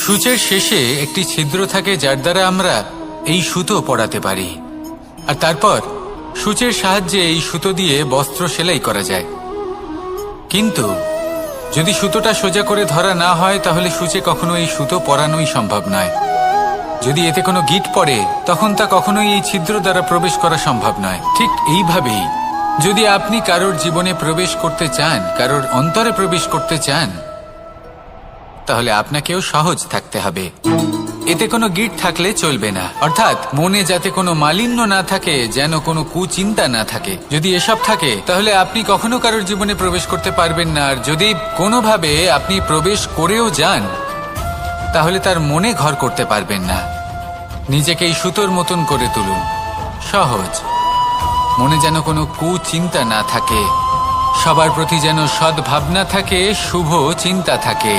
সূচের শেষে একটি ছিদ্র থাকে, যার দ্বারা আমরা এই সুতো পরাতে পারি, আর তারপর সূচের সাহায্যে এই সুতো দিয়ে বস্ত্র সেলাই করা যায়। কিন্তু যদি সুতোটা সোজা করে ধরা না হয়, তাহলে সূচে কখনো এই সুতো পরানোই সম্ভব নয়। যদি এতে কোনো গিঁট পড়ে, তখন তা কখনোই এই ছিদ্র দ্বারা প্রবেশ করা সম্ভব নয়। ঠিক এইভাবেই যদি আপনি কারোর জীবনে প্রবেশ করতে চান, কারোর অন্তরে প্রবেশ করতে চান, তাহলে আপনাকেও সহজ থাকতে হবে। এতে কোনো গিঁট থাকলে চলবে না, অর্থাৎ মনে যাতে কোনো মালিন্য না থাকে, যেন কোনো কুচিন্তা না থাকে। যদি এসব থাকে, তাহলে আপনি কখনো কারোর জীবনে প্রবেশ করতে পারবেন না। আর যদি কোনোভাবে আপনি প্রবেশ করেও যান, তাহলে তার মনে ঘর করতে পারবেন না। নিজেকে এই সুতোর মতন করে তুলুন, সহজ। মনে যেন কোনো কুচিন্তা না থাকে, সবার প্রতি যেন সদ্ভাবনা থাকে, শুভ চিন্তা থাকে।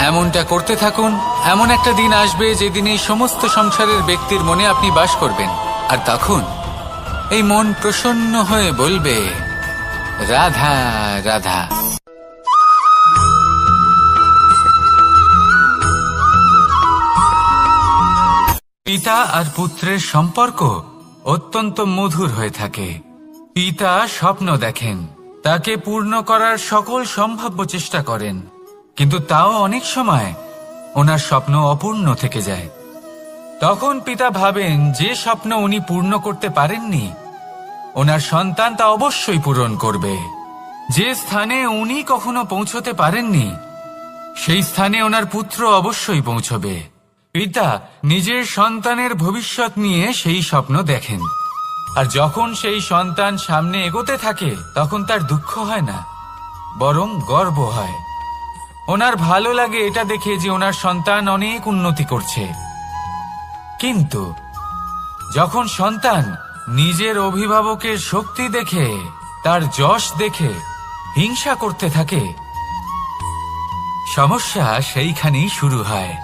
এমনটা করতে থাকুন। এমন একটা দিন আসবে যেদিন এই সমস্ত সংসারের ব্যক্তির মনে আপনি বাস করবেন, আর তখন এই মন প্রসন্ন হয়ে বলবে, রাধা রাধা। পিতা আর পুত্রের সম্পর্ক অত্যন্ত মধুর হয়ে থাকে। পিতা স্বপ্ন দেখেন, তাকে পূর্ণ করার সকল সম্ভাব্য চেষ্টা করেন, কিন্তু তাও অনেক সময় ওনার স্বপ্ন অপূর্ণ থেকে যায়। তখন পিতা ভাবেন যে স্বপ্ন উনি পূর্ণ করতে পারেননি, ওনার সন্তান তা অবশ্যই পূরণ করবে। যে স্থানে উনি কখনো পৌঁছতে পারেননি, সেই স্থানে ওনার পুত্র অবশ্যই পৌঁছবে। পিতা নিজের সন্তানের ভবিষ্যৎ নিয়ে সেই স্বপ্ন দেখেন, আর যখন সেই সন্তান সামনে এগোতে থাকে, তখন তার দুঃখ হয় না, বরং গর্ব হয়। ওনার ভালো লাগে এটা দেখে যে ওনার সন্তান অনেক উন্নতি করছে। কিন্তু যখন সন্তান নিজের অভিভাবকের শক্তি দেখে, তার যশ দেখে হিংসা করতে থাকে, সমস্যা সেইখানেই শুরু হয়।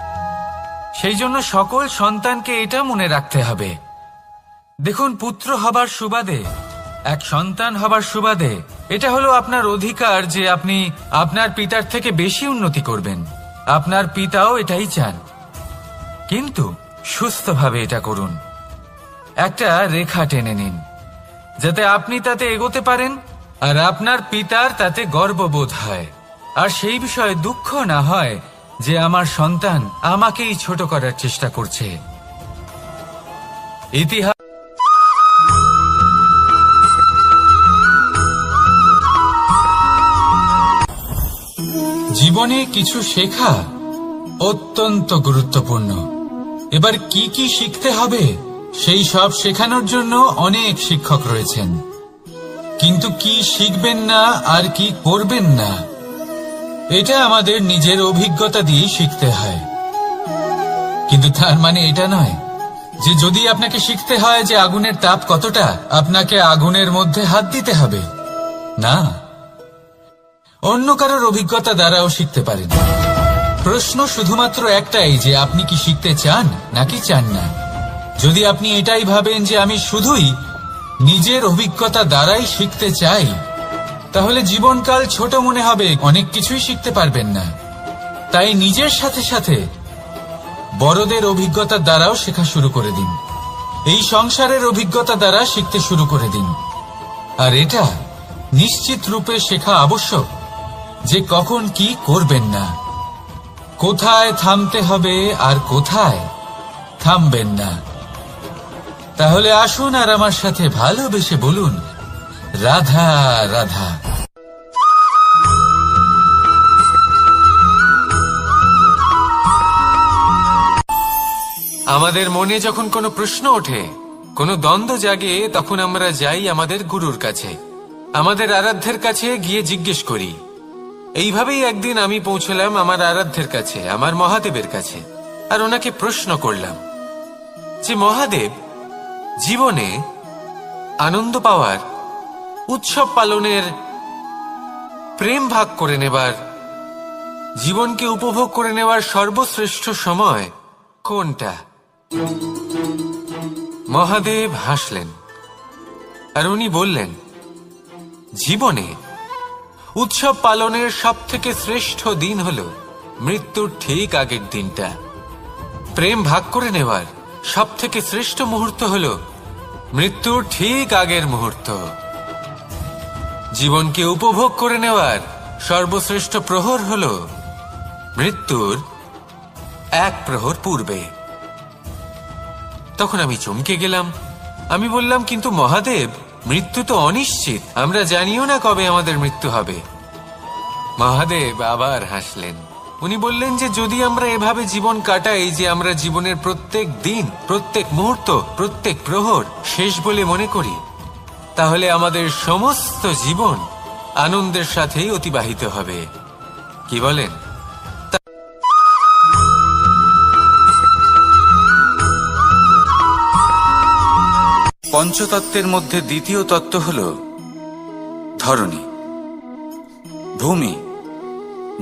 সেই জন্য সকল সন্তানকে এটা মনে রাখতে হবে। দেখুন, পুত্র হবার সুবাদে, এক সন্তান হবার সুবাদে এটা হলো আপনার অধিকার যে আপনি আপনার পিতার থেকে বেশি উন্নতি করবেন। আপনার পিতাও এটাই চান, কিন্তু সুস্থভাবে এটা করুন। একটা রেখা টেনে নিন, যাতে আপনি তাতে এগোতে পারেন আর আপনার পিতার তাতে গর্ববোধ হয়, আর সেই বিষয়ে দুঃখ না হয় যে আমার সন্তান আমাকেই ছোট করার চেষ্টা করছে। ইতিহাস জীবনে কিছু শেখা অত্যন্ত গুরুত্বপূর্ণ। এবার কি কি শিখতে হবে, সেই সব শেখানোর জন্য অনেক শিক্ষক রয়েছেন, কিন্তু কি শিখবেন না আর কি করবেন না, এটা আমাদের নিজের অভিজ্ঞতা দিয়ে শিখতে হয়। কিন্তু তার মানে এটা নয় যে যদি আপনাকে শিখতে হয় যে আগুনের তাপ কতটা, আপনাকে আগুনের মধ্যে হাত দিতে হবে। না, অন্য কারোর অভিজ্ঞতা দ্বারাও শিখতে পারেন। প্রশ্ন শুধুমাত্র একটাই যে আপনি কি শিখতে চান নাকি চান না। যদি আপনি এটাই ভাবেন যে আমি শুধুই নিজের অভিজ্ঞতা দ্বারাই শিখতে চাই, তাহলে জীবনকাল ছোট মনে হবে, অনেক কিছুই শিখতে পারবেন না। তাই নিজের সাথে সাথে বড়দের অভিজ্ঞতা দ্বারাও শেখা শুরু করে দিন। এই সংসারের অভিজ্ঞতা দ্বারা শিখতে শুরু করে দিন। আর এটা নিশ্চিত রূপে শেখা আবশ্যক যে কখন কি করবেন না, কোথায় থামতে হবে আর কোথায় থামবেন না। তাহলে আসুন আর আমার সাথে ভালোবেসে বলুন, রাধা রাধা। আমাদের মনে যখন কোনো প্রশ্ন ওঠে, কোনো দ্বন্দ্ব জাগে, তখন আমরা যাই আমাদের গুরুর কাছে, আমাদের আরাধ্যের কাছে গিয়ে জিজ্ঞেস করি। এইভাবেই একদিন আমি পৌঁছলাম আমার আরাধ্যের কাছে, আমার মহাদেবের কাছে, আর ওনাকে প্রশ্ন করলাম যে মহাদেব, জীবনে আনন্দ পাওয়ার, উৎসব পালনের, প্রেম ভাগ করে নেবার, জীবনকে উপভোগ করে নেওয়ার সর্বশ্রেষ্ঠ সময় কোনটা? মহাদেব হাসলেন আর উনি বললেন, জীবনে উৎসব পালনের সবথেকে শ্রেষ্ঠ দিন হল মৃত্যুর ঠিক আগের দিনটা। প্রেম ভাগ করে নেওয়ার সবথেকে শ্রেষ্ঠ মুহূর্ত হল মৃত্যুর ঠিক আগের মুহূর্ত। জীবনকে উপভোগ করে নেওয়ার সর্বশ্রেষ্ঠ প্রহর হল মৃত্যুর এক প্রহর পূর্বে। তখন আমি চমকে গেলাম। আমি বললাম, কিন্তু মহাদেব, মৃত্যু তো অনিশ্চিত, আমরা জানিও না কবে আমাদের মৃত্যু হবে। মহাদেব আবার হাসলেন। উনি বললেন যে যদি আমরা এভাবে জীবন কাটাই যে আমরা জীবনের প্রত্যেক দিন, প্রত্যেক মুহূর্ত, প্রত্যেক প্রহর শেষ বলে মনে করি, তাহলে আমাদের সমস্ত জীবন আনন্দের সাথেই অতিবাহিত হবে। কি বলেন? পঞ্চতত্ত্বের মধ্যে দ্বিতীয় তত্ত্ব হল ধরণী, ভূমি,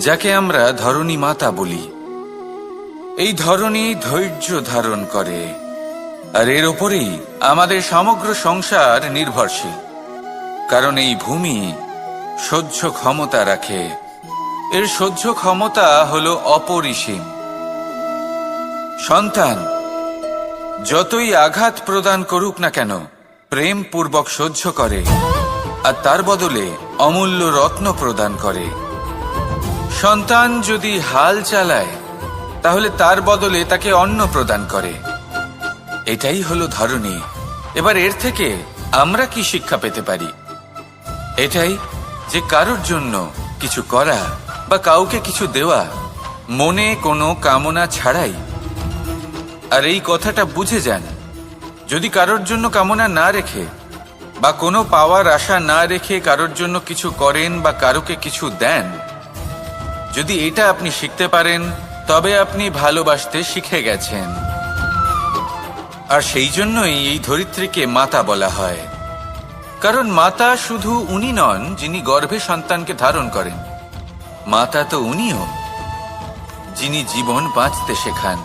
যাকে আমরা ধরণী মাতা বলি। এই ধরণী ধৈর্য ধারণ করে, আর এর ওপরেই আমাদের সমগ্র সংসার নির্ভরশীল। কারণ এই ভূমি সহ্য ক্ষমতা রাখে, এর সহ্য ক্ষমতা হল অপরিসীম। সন্তান যতই আঘাত প্রদান করুক না কেন, প্রেম পূর্বক সহ্য করে, আর তার বদলে অমূল্য রত্ন প্রদান করে। সন্তান যদি হাল চালায়, তাহলে তার বদলে তাকে অন্ন প্রদান করে। এটাই হলো ধরণী। এবার এর থেকে আমরা কি শিক্ষা পেতে পারি? এটাই যে কারোর জন্য কিছু করা বা কাউকে কিছু দেওয়া মনে কোনো কামনা ছাড়াই। আর এই কথাটা বুঝে যান, যদি কারোর জন্য কামনা না রেখে বা কোনো পাওয়ার আশা না রেখে কারোর জন্য কিছু করেন বা কারোকে কিছু দেন, যদি এটা আপনি শিখতে পারেন, তবে আপনি ভালোবাসতে শিখে গেছেন। আর সেই জন্যই এই ধরিত্রীকে মাতা বলা হয়। কারণ মাতা শুধু উনি নন যিনি গর্ভে সন্তানকে ধারণ করেন, মাতা তো উনিও যিনি জীবন বাঁচতে শেখান,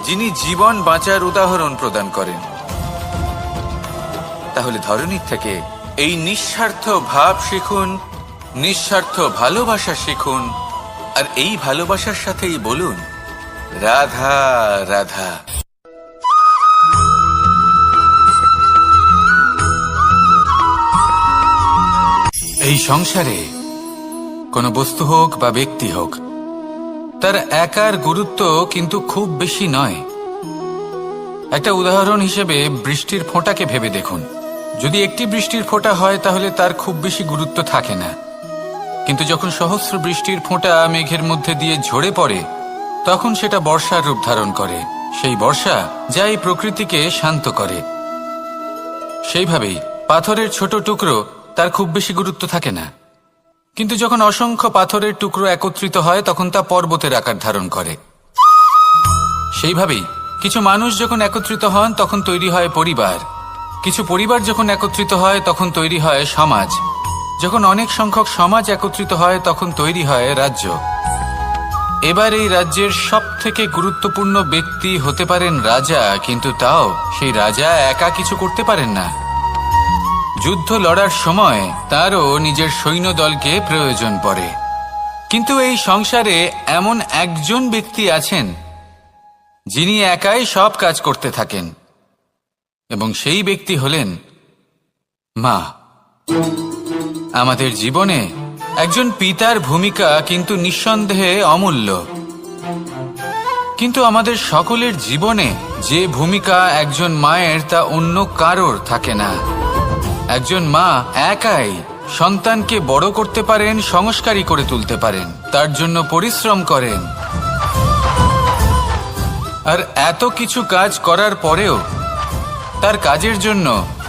যিনি জীবন বাঁচার উদাহরণ প্রদান করেন। তাহলে ধরণীর থেকে এই নিঃস্বার্থ ভাব শিখুন, নিঃস্বার্থ ভালোবাসা শিখুন, আর এই ভালোবাসার সাথেই বলুন রাধা রাধা। এই সংসারে কোনো বস্তু হোক বা ব্যক্তি হোক, তার একার গুরুত্ব কিন্তু খুব বেশি নয়। একটা উদাহরণ হিসেবে বৃষ্টির ফোঁটাকে ভেবে দেখুন। যদি একটি বৃষ্টির ফোঁটা হয় তাহলে তার খুব বেশি গুরুত্ব থাকে না, কিন্তু যখন সহস্র বৃষ্টির ফোঁটা মেঘের মধ্যে দিয়ে ঝরে পড়ে, তখন সেটা বর্ষার রূপ ধারণ করে। সেই বর্ষা যা এই প্রকৃতিকে শান্ত করে। সেইভাবেই পাথরের ছোট টুকরো, তার খুব বেশি গুরুত্ব থাকে না, কিন্তু যখন অসংখ্য পাথরের টুকরো একত্রিত হয় তখন তা পর্বতের আকার ধারণ করে। সেইভাবেই কিছু মানুষ যখন একত্রিত হন তখন তৈরি হয় পরিবার, কিছু পরিবার যখন একত্রিত হয় তখন তৈরি হয় সমাজ, যখন অনেক সংখ্যক সমাজ একত্রিত হয় তখন তৈরি হয় রাজ্য। এবার এই রাজ্যের সবথেকে গুরুত্বপূর্ণ ব্যক্তি হতে পারেন রাজা, কিন্তু তাও সেই রাজা একা কিছু করতে পারেন না। যুদ্ধ লড়ার সময় তারও নিজের সৈন্যদলকে প্রয়োজন পড়ে। কিন্তু এই সংসারে এমন একজন ব্যক্তি আছেন যিনি একাই সব কাজ করতে থাকেন, এবং সেই ব্যক্তি হলেন মা। আমাদের জীবনে একজন পিতার ভূমিকা কিন্তু নিঃসন্দেহে অমূল্য, কিন্তু আমাদের সকলের জীবনে যে ভূমিকা একজন মায়ের তা অন্য কারোর থাকে না। একজন মা একাই সন্তানকে বড় করতে পারেন, সংস্কারী করে তুলতে পারেন, তার জন্য পরিশ্রম করেন। আর এত কিছু কাজ করার পরেও তার কাজের জন্য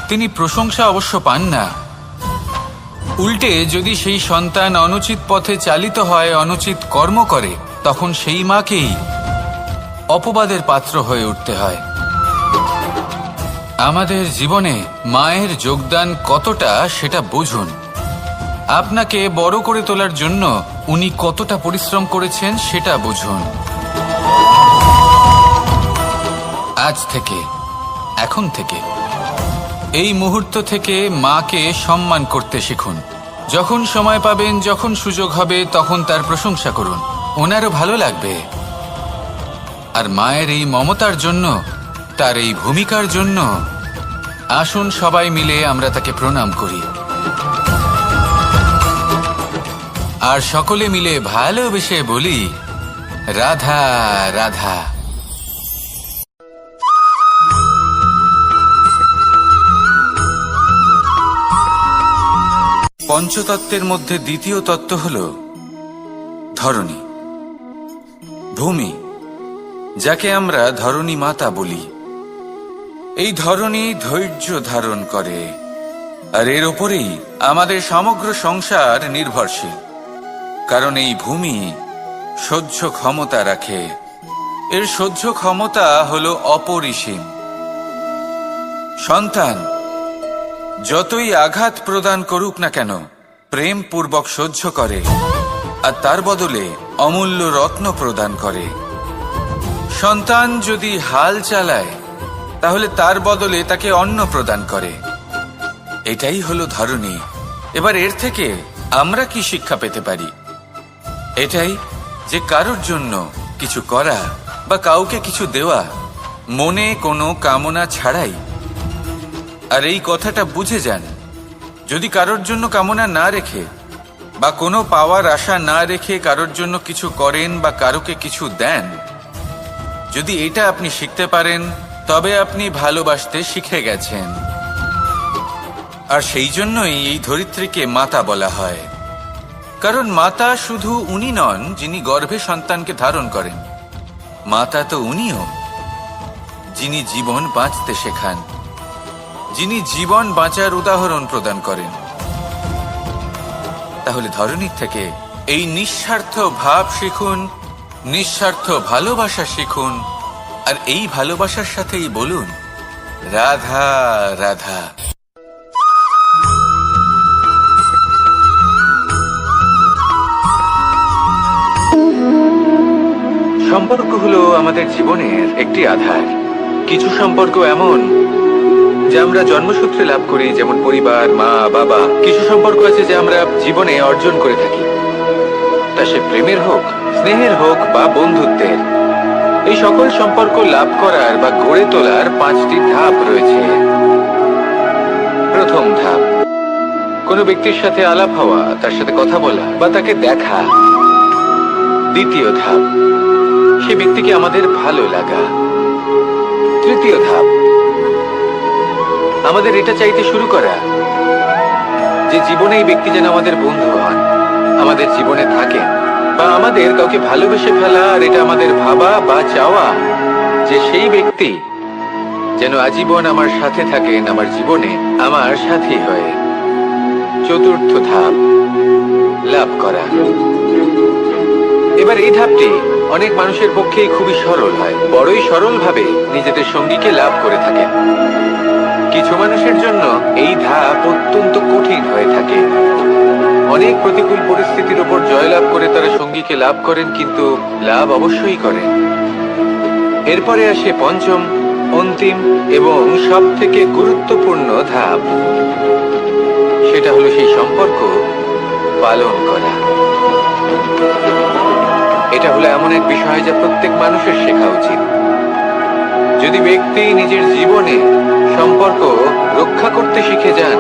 তিনি প্রশংসা অবশ্য পান না। উল্টে যদি সেই সন্তান অনুচিত পথে চালিত হয়, অনুচিত কর্ম করে, তখন সেই মাকেই অপবাদের পাত্র হয়ে উঠতে হয়। আমাদের জীবনে মায়ের যোগদান কতটা সেটা বুঝুন। আপনাকে বড় করে তোলার জন্য উনি কতটা পরিশ্রম করেছেন সেটা বুঝুন। আজ থেকে, এখন থেকে এই মুহূর্ত থেকে মাকে সম্মান করতে শিখুন। যখন সময় পাবেন, যখন সুযোগ হবে, তখন তার প্রশংসা করুন, ওনারও ভালো লাগবে। আর মায়ের এই মমতার জন্য, তার এই ভূমিকার জন্য আসুন সবাই মিলে আমরা তাকে প্রণাম করি, আর সকলে মিলে ভালোবেসে বলি, রাধা রাধা। পঞ্চতত্ত্বের মধ্যে দ্বিতীয় তত্ত্ব হল ধরণী, ভূমি, যাকে আমরা ধরণী মাতা বলি। এই ধরণী ধৈর্য ধারণ করে, আর এর ওপরেই আমাদের সমগ্র সংসার নির্ভরশীল। কারণ এই ভূমি সহ্য ক্ষমতা রাখে, এর সহ্য ক্ষমতা হল অপরিসীম। সন্তান যতই আঘাত প্রদান করুক না কেন, প্রেম পূর্বক সহ্য করে, আর তার বদলে অমূল্য রত্ন প্রদান করে। সন্তান যদি হাল চালায়, তাহলে তার বদলে তাকে অন্ন প্রদান করে। এটাই হলো ধরণী। এবার এর থেকে আমরা কি শিক্ষা পেতে পারি? এটাই যে কারোর জন্য কিছু করা বা কাউকে কিছু দেওয়া মনে কোনো কামনা ছাড়াই। আর এই কথাটা বুঝে যান, যদি কারোর জন্য কামনা না রেখে বা কোনো পাওয়ার আশা না রেখে কারোর জন্য কিছু করেন বা কারোকে কিছু দেন, যদি এটা আপনি শিখতে পারেন, তবে আপনি ভালোবাসতে শিখে গেছেন। আর সেই জন্যই এই ধরিত্রীকে মাতা বলা হয়। কারণ মাতা শুধু উনি নন যিনি গর্ভে সন্তানকে ধারণ করেন, মাতা তো উনিও যিনি জীবন বাঁচতে শেখান, যিনি জীবন বাঁচার উদাহরণ প্রদান করেন। তাহলে ধরণীর থেকে এই নিঃস্বার্থ ভাব শিখুন, নিঃস্বার্থ ভালোবাসা শিখুন, আর এই ভালোবাসার সাথেই বলুন, রাধা রাধা। সম্পর্ক হলো আমাদের জীবনের একটি আধার। কিছু সম্পর্ক এমন যা আমরা জন্মসূত্রে লাভ করি, যেমন পরিবার, মা, বাবা। কিছু সম্পর্ক আছে যা আমরা জীবনে অর্জন করে থাকি, তা সে প্রেমের হোক, স্নেহের হোক বা বন্ধুত্বের। এই সকল সম্পর্ক লাভ করার বা গড়ে তোলার 5টি ধাপ রয়েছে। প্রথম ধাপ, কোনো ব্যক্তির সাথে আলাপ হওয়া, তার সাথে কথা বলা বা তাকে দেখা। দ্বিতীয় ধাপ, সে ব্যক্তিকে আমাদের ভালো লাগা। তৃতীয় ধাপ, আমাদের এটা চাইতে শুরু করা যে জীবনে এই ব্যক্তি যেন আমাদের বন্ধু হন, আমাদের জীবনে থাকেন, বা আমাদের কাউকে ভালোবেসে ফেলা। আর এটা আমাদের ভাবা বা চাওয়া যে সেই ব্যক্তি যেন আজীবন আমার সাথে থাকেন, আমার জীবনে আমার সাথী হয়ে। চতুর্থ ধাপ, লাভ করা। এবার এই ধাপটি অনেক মানুষের পক্ষেই খুবই সরল হয়, বড়ই সরলভাবে নিজেদের সঙ্গীকে লাভ করে থাকেন। কিছু মানুষের জন্য এই ধাপ অত্যন্ত কঠিন হয়ে থাকে। অনেক প্রতিকূল পরিস্থিতির উপর জয়লাভ করে তারা সঙ্গীকে লাভ করেন, কিন্তু লাভ অবশ্যই করেন। এরপরে আসে পঞ্চম, অন্তিম এবং সব থেকে গুরুত্বপূর্ণ ধাপ। সেটা হলো সেই সম্পর্ক পালন করা। এটা হলো এমন এক বিষয় যা প্রত্যেক মানুষের শেখা উচিত। যদি ব্যক্তি নিজের জীবনে সম্পর্ক রক্ষা করতে শিখে যান,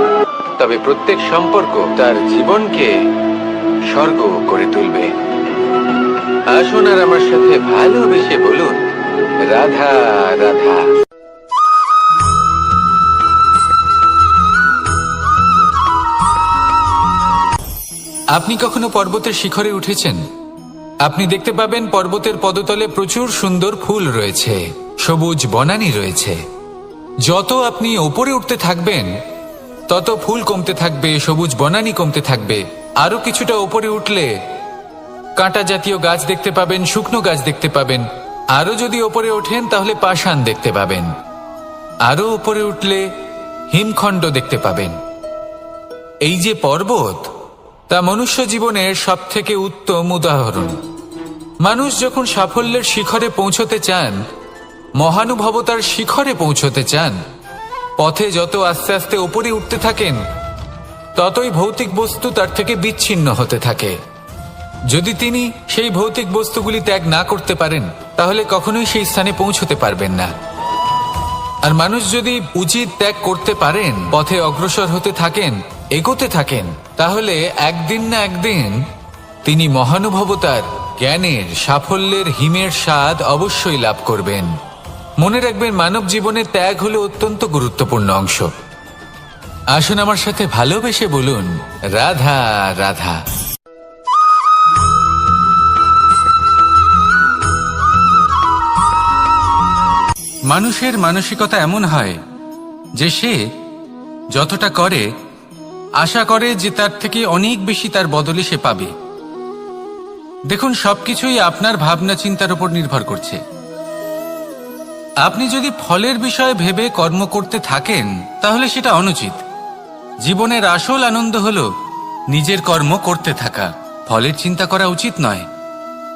তবে প্রত্যেক সম্পর্ক তার জীবনকে স্বর্গ করে তুলবে। আসুন আর আমার সাথে ভালোবেসে বলুন, রাধা রাধা। আপনি কখনো পর্বতের শিখরে উঠেছেন? আপনি দেখতে পাবেন পর্বতের পদতলে প্রচুর সুন্দর ফুল রয়েছে, সবুজ বনানী রয়েছে। যত আপনি ওপরে উঠতে থাকবেন, তত ফুল কমতে থাকবে, সবুজ বনানী কমতে থাকবে। আরো কিছুটা ওপরে উঠলে কাঁটা জাতীয় গাছ দেখতে পাবেন, শুকনো গাছ দেখতে পাবেন। আরো যদি ওপরে ওঠেন তাহলে পাষাণ দেখতে পাবেন। আরো উপরে উঠলে হিমখণ্ড দেখতে পাবেন। এই যে পর্বত, তা মনুষ্য জীবনের সবথেকে উত্তম উদাহরণ। মানুষ যখন সাফল্যের শিখরে পৌঁছতে চান, মহানুভবতার শিখরে পৌঁছতে চান, পথে যত আস্তে আস্তে উপরে উঠতে থাকেন, ততই ভৌতিক বস্তু তার থেকে বিচ্ছিন্ন হতে থাকে। যদি তিনি সেই ভৌতিক বস্তুগুলি ত্যাগ না করতে পারেন, তাহলে কখনোই সেই স্থানে পৌঁছতে পারবেন না। আর মানুষ যদি উচিত ত্যাগ করতে পারেন, পথে অগ্রসর হতে থাকেন, এগোতে থাকেন, তাহলে একদিন না একদিন তিনি মহানুভবতার, জ্ঞানের, সাফল্যের হিমের স্বাদ অবশ্যই লাভ করবেন। মনে রাখবেন, মানব জীবনে ত্যাগ হলো অত্যন্ত গুরুত্বপূর্ণ অংশ। আসুন আমার সাথে ভালোবেসে বলুন, রাধা রাধা। মানুষের মানসিকতা এমন হয় যে সে যতটা করে আশা করে যে তার থেকে অনেক বেশি তার বদলে সে পাবে। দেখুন, সবকিছুই আপনার ভাবনা চিন্তার উপর নির্ভর করছে। আপনি যদি ফলের বিষয়ে ভেবে কর্ম করতে থাকেন, তাহলে সেটা অনুচিত। জীবনের আসল আনন্দ হলো নিজের কর্ম করতে থাকা, ফলের চিন্তা করা উচিত নয়।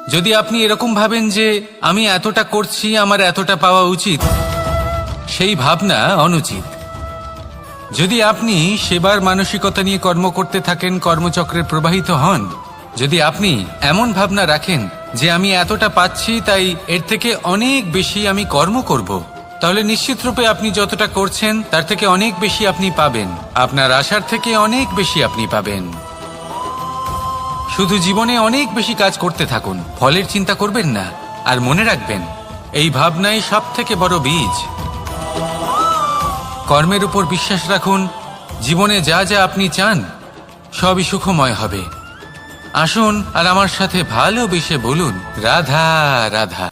যদি আপনি এরকম ভাবেন যে আমি এতটা করছি, আমার এতটা পাওয়া উচিত, সেই ভাবনা অনুচিত। যদি আপনি সেবার মানসিকতা নিয়ে কর্ম করতে থাকেন, কর্মচক্রে প্রবাহিত হন, যদি আপনি এমন ভাবনা রাখেন যে আমি এতটা পাচ্ছি, তাই এর থেকে অনেক বেশি আমি কর্ম করব, তাহলে নিশ্চিত রূপে আপনি যতটা করছেন তার থেকে অনেক বেশি আপনি পাবেন। আপনার আশার থেকে অনেক বেশি আপনি পাবেন। শুধু জীবনে অনেক বেশি কাজ করতে থাকুন, ফলের চিন্তা করবেন না। আর মনে রাখবেন, এই ভাবনাই সব থেকে বড় বীজ। কর্মের উপর বিশ্বাস রাখুন। জীবনে যা যা আপনি চান সবই সুখময় হবে। আসুন আর আমার সাথে ভালোবেসে বলুন, রাধা রাধা।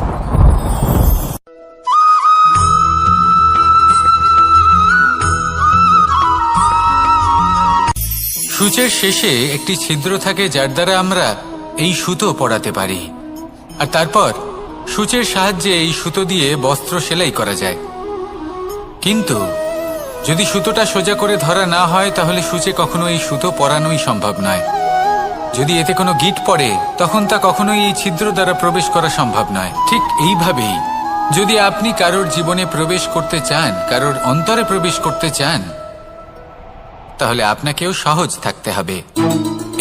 সূচের শেষে একটি ছিদ্র থাকে, যার দ্বারা আমরা এই সুতো পরাতে পারি। আর তারপর সূচের সাহায্যে এই সুতো দিয়ে বস্ত্র সেলাই করা যায়। কিন্তু যদি সুতোটা সোজা করে ধরা না হয়, তাহলে সূচে কখনো এই সুতো পরানোই সম্ভব নয়। যদি এতে কোনো গিঁট পড়ে, তখন তা কখনোই এই ছিদ্র দ্বারা প্রবেশ করা সম্ভব নয়। ঠিক এইভাবেই যদি আপনি কারোর জীবনে প্রবেশ করতে চান, কারোর অন্তরে প্রবেশ করতে চান, তাহলে আপনাকেও সহজ থাকতে হবে।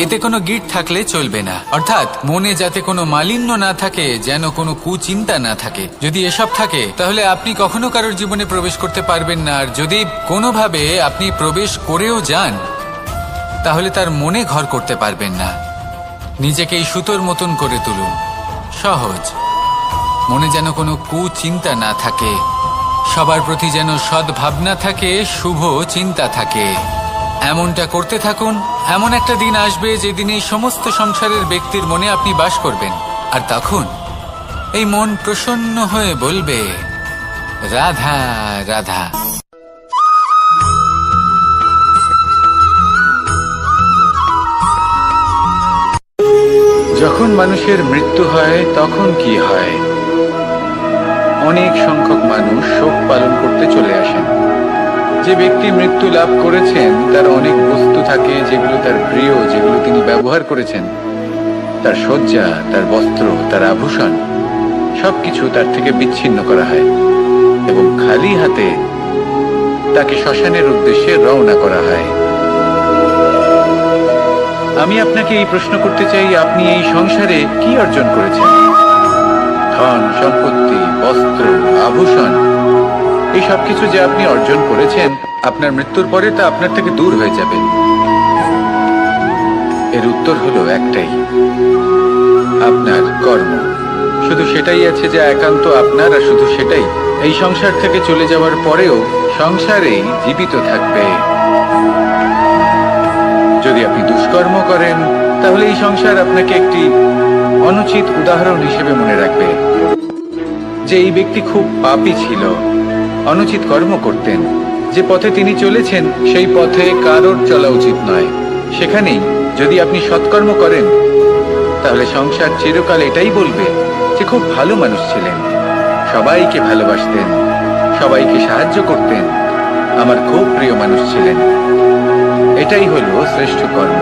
এতে কোনো গিঁট থাকলে চলবে না, অর্থাৎ মনে যাতে কোনো মালিন্য না থাকে, যেন কোনো কুচিন্তা না থাকে। যদি এসব থাকে, তাহলে আপনি কখনো কারোর জীবনে প্রবেশ করতে পারবেন না। আর যদি কোনোভাবে আপনি প্রবেশ করেও যান, তাহলে তার মনে ঘর করতে পারবেন না। নিজেকে এই সুতোর মতন করে তুলুন, সহজ। মনে যেন কোনো কুচিন্তা না থাকে, সবার প্রতি যেন সদ্ভাবনা থাকে, শুভ চিন্তা থাকে। এমনটা করতে থাকুন। এমন একটা দিন আসবে যেদিন এই সমস্ত সংসারের ব্যক্তির মনে আপনি বাস করবেন। আর তখন এই মন প্রসন্ন হয়ে বলবে, রাধা রাধা। যখন মানুষের মৃত্যু হয়, তখন কি হয়? অনেক সংখ্যক মানুষ শোক পালন করতে চলে আসেন। যে ব্যক্তি মৃত্যু লাভ করেছেন, তার অনেক বস্তু থাকে যেগুলো তার প্রিয়, যেগুলো তিনি ব্যবহার করেছেন। তার শয্যা, তার বস্ত্র, তার আভূষণ, সবকিছু তার থেকে বিচ্ছিন্ন করা হয় এবং খালি হাতে তাকে শ্মশানের উদ্দেশ্যে রওনা করা হয়। আমি আপনাকে এই প্রশ্ন করতে চাই, আপনি এই সংসারে কি অর্জন করেছেন? ধন সম্পত্তি, বস্ত্র, আভূষণ, এই সবকিছু যে আপনি অর্জন করেছেন, আপনার মৃত্যুর পরে তা আপনার থেকে দূর হয়ে যাবে। এর উত্তর হলো একটাই, আপনার কর্ম। শুধু সেটাই আছে যা একান্ত আপনার, আর শুধু সেটাই এই সংসার থেকে চলে যাওয়ার পরেও সংসারেই জীবিত থাকবে। যদি আপনি দুষ্কর্ম করেন, তাহলে এই সংসার আপনাকে একটি অনুচিত উদাহরণ হিসেবে মনে রাখবে যে এই ব্যক্তি খুব পাপী ছিল, অনুচিত কর্ম করতেন। যে পথে তিনি চলেছেন, সেই পথে কারোর চলা উচিত নয়। সেখানেই যদি আপনি সৎকর্ম করেন, তাহলে সংসার চিরকাল এটাই বলবে যে খুব ভালো মানুষ ছিলেন, সবাইকে ভালোবাসতেন, সবাইকে সাহায্য করতেন, আমার খুব প্রিয় মানুষ ছিলেন। এটাই হলো শ্রেষ্ঠ কর্ম।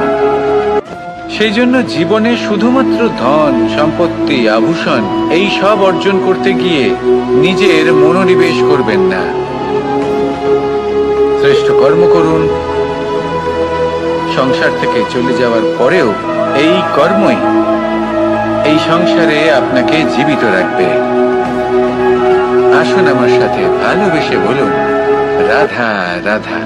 সেই জন্য জীবনে শুধুমাত্র ধন সম্পত্তি, আভূষণ, এই সব অর্জন করতে গিয়ে নিজের মনোনিবেশ করবেন না। শ্রেষ্ঠ কর্ম করুন। সংসার থেকে চলে যাওয়ার পরেও এই কর্মই এই সংসারে আপনাকে জীবিত রাখবে। আসুন আমার সাথে ভালোবেসে বলুন, রাধা রাধা।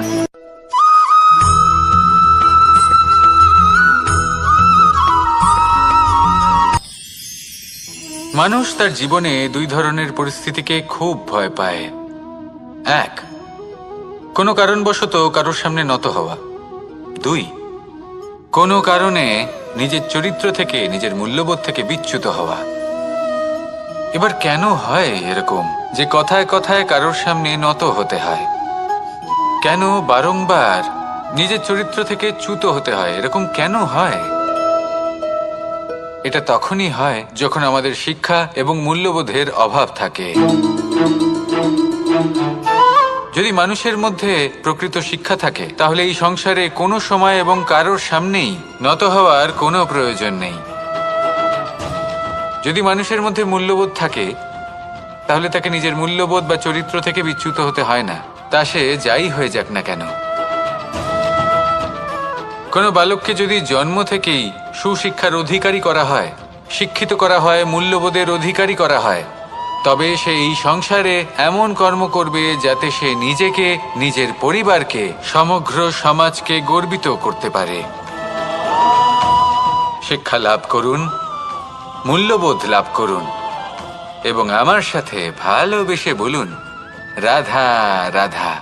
মানুষ তার জীবনে দুই ধরনের পরিস্থিতিকে খুব ভয় পায়। এক, কোনো কারণবশত কারোর সামনে নত হওয়া। দুই, কোনো কারণে নিজের চরিত্র থেকে, নিজের মূল্যবোধ থেকে বিচ্যুত হওয়া। এবার কেন হয় এরকম যে কথায় কথায় কারোর সামনে নত হতে হয়? কেন বারংবার নিজের চরিত্র থেকে চ্যুত হতে হয়? এরকম কেন হয়? এটা তখনই হয় যখন আমাদের শিক্ষা এবং মূল্যবোধের অভাব থাকে। যদি মানুষের মধ্যে প্রকৃত শিক্ষা থাকে তাহলে এই সংসারে কোনো সময় এবং কারোর সামনেই নত হওয়ার কোনো প্রয়োজন নেই। যদি মানুষের মধ্যে মূল্যবোধ থাকে তাহলে তাকে নিজের মূল্যবোধ বা চরিত্র থেকে বিচ্যুত হতে হয় না, তা সে যাই হয়ে যাক না কেন। কোনো বালককে যদি জন্ম থেকেই সুশিক্ষার অধিকারী করা হয়, শিক্ষিত করা হয়, মূল্যবোধের অধিকারী করা হয়, তবে সে এই সংসারে এমন কর্ম করবে যাতে সে নিজেকে, নিজের পরিবারকে, সমগ্র সমাজকে গর্বিত করতে পারে। শিক্ষা লাভ করুন, মূল্যবোধ লাভ করুন এবং আমার সাথে ভালোবেসে বলুন, রাধা রাধা।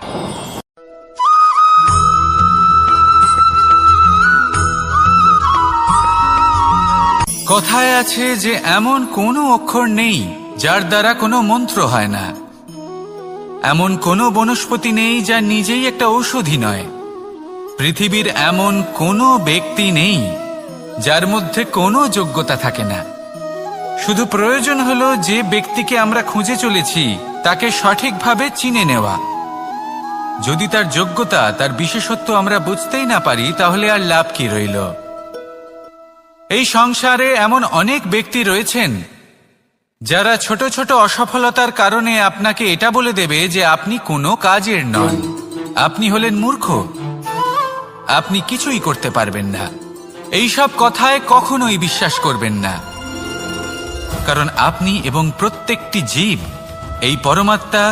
কথায় আছে যে এমন কোনো অক্ষর নেই যার দ্বারা কোনো মন্ত্র হয় না। এমন কোনো বনস্পতি নেই যা নিজেই একটা ঔষধি নয়। পৃথিবীর এমন কোনো ব্যক্তি নেই যার মধ্যে কোনো যোগ্যতা থাকে না। শুধু প্রয়োজন হলো যে ব্যক্তিকে আমরা খুঁজে চলেছি তাকে সঠিকভাবে চিনে নেওয়া। যদি তার যোগ্যতা, তার বিশেষত্ব আমরা বুঝতেই না পারি তাহলে আর লাভ কি রইল? এই সংসারে এমন অনেক ব্যক্তি রয়েছেন যারা ছোট ছোট অসফলতার কারণে আপনাকে এটা বলে দেবে যে আপনি কোনো কাজের নন, আপনি হলেন মূর্খ, আপনি কিছুই করতে পারবেন না। এইসব কথায় কখনোই বিশ্বাস করবেন না, কারণ আপনি এবং প্রত্যেকটি জীব এই পরমাত্মা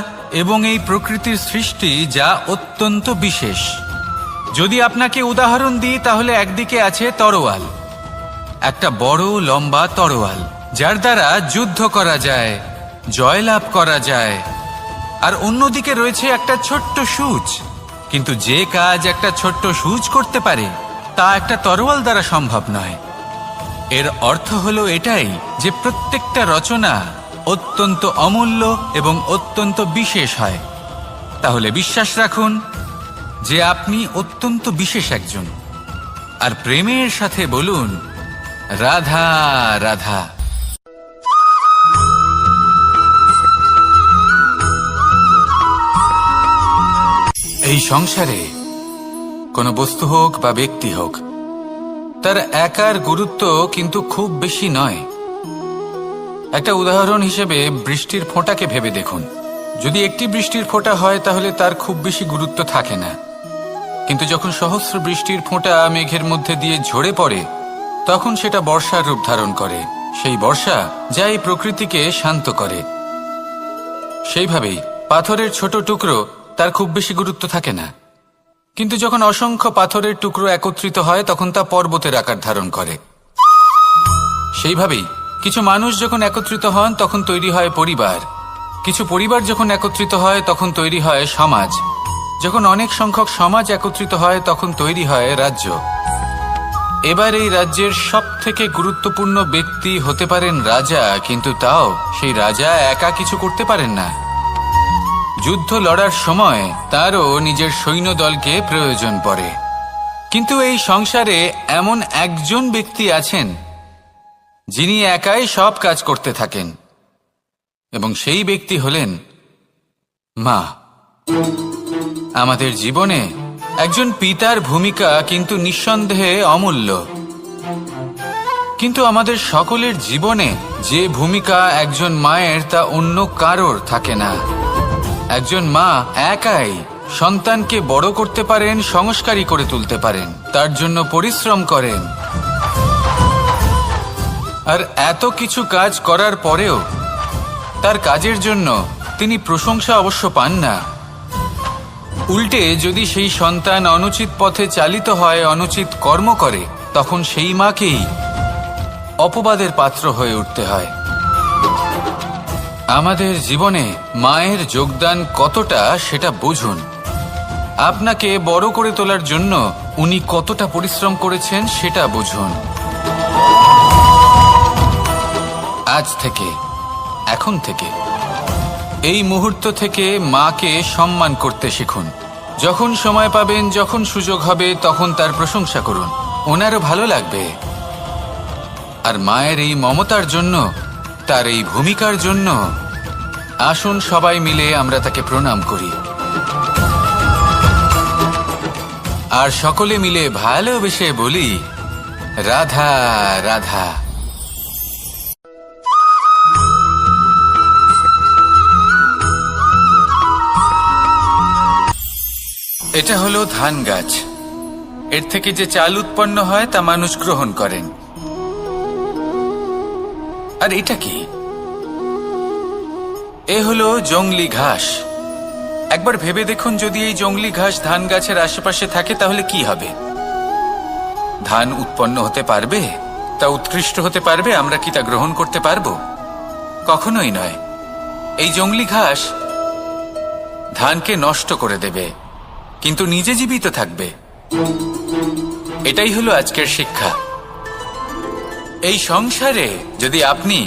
এবং এই প্রকৃতির সৃষ্টি, যা অত্যন্ত বিশেষ। যদি আপনাকে উদাহরণ দিই তাহলে একদিকে আছে তরোয়াল, একটা বড় লম্বা তরোয়াল যার দ্বারা যুদ্ধ করা যায়, জয়লাভ করা যায়। আর অন্যদিকে রয়েছে একটা ছোট্ট সূঁচ, কিন্তু যে কাজ একটা ছোট্ট সূঁচ করতে পারে তা একটা তরোয়াল দ্বারা সম্ভব নয়। এর অর্থ হলো এটাই যে প্রত্যেকটা রচনা অত্যন্ত অমূল্য এবং অত্যন্ত বিশেষ হয়। তাহলে বিশ্বাস রাখুন যে আপনি অত্যন্ত বিশেষ একজন, আর প্রেমের সাথে বলুন, রাধা রাধা। এই সংসারে কোনো বস্তু হোক বা ব্যক্তি হোক, তার একার গুরুত্ব কিন্তু খুব বেশি নয়। একটা উদাহরণ হিসেবে বৃষ্টির ফোঁটাকে ভেবে দেখুন। যদি একটি বৃষ্টির ফোঁটা হয় তাহলে তার খুব বেশি গুরুত্ব থাকে না, কিন্তু যখন সহস্র বৃষ্টির ফোঁটা মেঘের মধ্যে দিয়ে ঝরে পড়ে তখন সেটা বর্ষার রূপ ধারণ করে। সেই বর্ষা যা এই প্রকৃতিকে শান্ত করে। সেইভাবেই পাথরের ছোট টুকরো, তার খুব বেশি গুরুত্ব থাকে না, কিন্তু যখন অসংখ্য পাথরের টুকরো একত্রিত হয় তখন তা পর্বতের আকার ধারণ করে। সেইভাবেই কিছু মানুষ যখন একত্রিত হন তখন তৈরি হয় পরিবার, কিছু পরিবার যখন একত্রিত হয় তখন তৈরি হয় সমাজ, যখন অনেক সংখ্যক সমাজ একত্রিত হয় তখন তৈরি হয় রাজ্য। এবার এই রাজ্যের সবথেকে গুরুত্বপূর্ণ ব্যক্তি হতে পারেন রাজা, কিন্তু তাও সেই রাজা একা কিছু করতে পারেন না। যুদ্ধ লড়ার সময় তারও নিজের সৈন্যদলকে প্রয়োজন পড়ে। কিন্তু এই সংসারে এমন একজন ব্যক্তি আছেন যিনি একাই সব কাজ করতে থাকেন, এবং সেই ব্যক্তি হলেন মা। আমাদের জীবনে একজন পিতার ভূমিকা কিন্তু নিঃসন্দেহে অমূল্য, কিন্তু আমাদের সকলের জীবনে যে ভূমিকা একজন মায়ের তা অন্য কারোর থাকে না। একজন মা একাই সন্তানকে বড় করতে পারেন, সংস্কারী করে তুলতে পারেন, তার জন্য পরিশ্রম করেন। আর এত কিছু কাজ করার পরেও তার কাজের জন্য তিনি প্রশংসা অবশ্য পান না। উল্টে যদি সেই সন্তান অনুচিত পথে চালিত হয়, অনুচিত কর্ম করে, তখন সেই মাকেই অপবাদের পাত্র হয়ে উঠতে হয়। আমাদের জীবনে মায়ের যোগদান কতটা সেটা বুঝুন। আপনাকে বড় করে তোলার জন্য উনি কতটা পরিশ্রম করেছেন সেটা বুঝুন। আজ থেকে, এখন থেকে, এই মুহূর্ত থেকে মাকে সম্মান করতে শিখুন। যখন সময় পাবেন, যখন সুযোগ হবে, তখন তার প্রশংসা করুন, ওনারও ভালো লাগবে। আর মায়ের এই মমতার জন্য, তার এই ভূমিকার জন্য আসুন সবাই মিলে আমরা তাকে প্রণাম করি, আর সকলে মিলে ভালোবেসে বলি, রাধা রাধা। এটা হলো ধান গাছ। এর থেকে যে চাল উৎপন্ন হয় তা মানুষ গ্রহণ করেন। আর এটা কি? এ হলো জংলি ঘাস। একবার ভেবে দেখুন, যদি এই জংলি ঘাস ধান গাছের আশেপাশে থাকে তাহলে কি হবে? ধান উৎপন্ন হতে পারবে? তা উৎকৃষ্ট হতে পারবে? আমরা কি তা গ্রহণ করতে পারবো? কখনোই নয়। এই জংলি ঘাস ধানকে নষ্ট করে দেবে, কিন্তু নিজে জীবিত থাকবে। এটাই হলো আজকের শিক্ষা। এই সংসারে যদি আপনি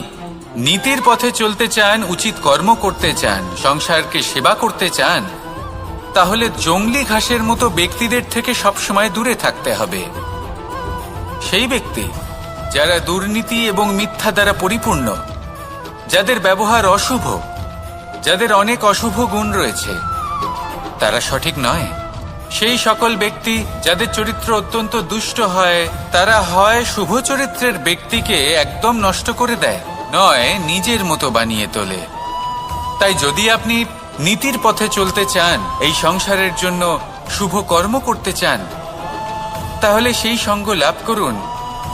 নীতির পথে চলতে চান, উচিত কর্ম করতে চান, সংসারকে সেবা করতে চান, তাহলে জংলি ঘাসের মতো ব্যক্তিদের থেকে সবসময় দূরে থাকতে হবে। সেই ব্যক্তি যারা দুর্নীতি এবং মিথ্যা দ্বারা পরিপূর্ণ, যাদের ব্যবহার অশুভ, যাদের অনেক অশুভ গুণ রয়েছে, তারা সঠিক নয়। সেই সকল ব্যক্তি যাদের চরিত্র অত্যন্ত দুষ্ট হয়, তারা হয় শুভ চরিত্রের ব্যক্তিকে একদম নষ্ট করে দেয়, নয় নিজের মতো বানিয়ে তোলে। তাই যদি আপনি নীতির পথে চলতে চান, এই সংসারের জন্য শুভ কর্ম করতে চান, তাহলে সেই সঙ্গ লাভ করুন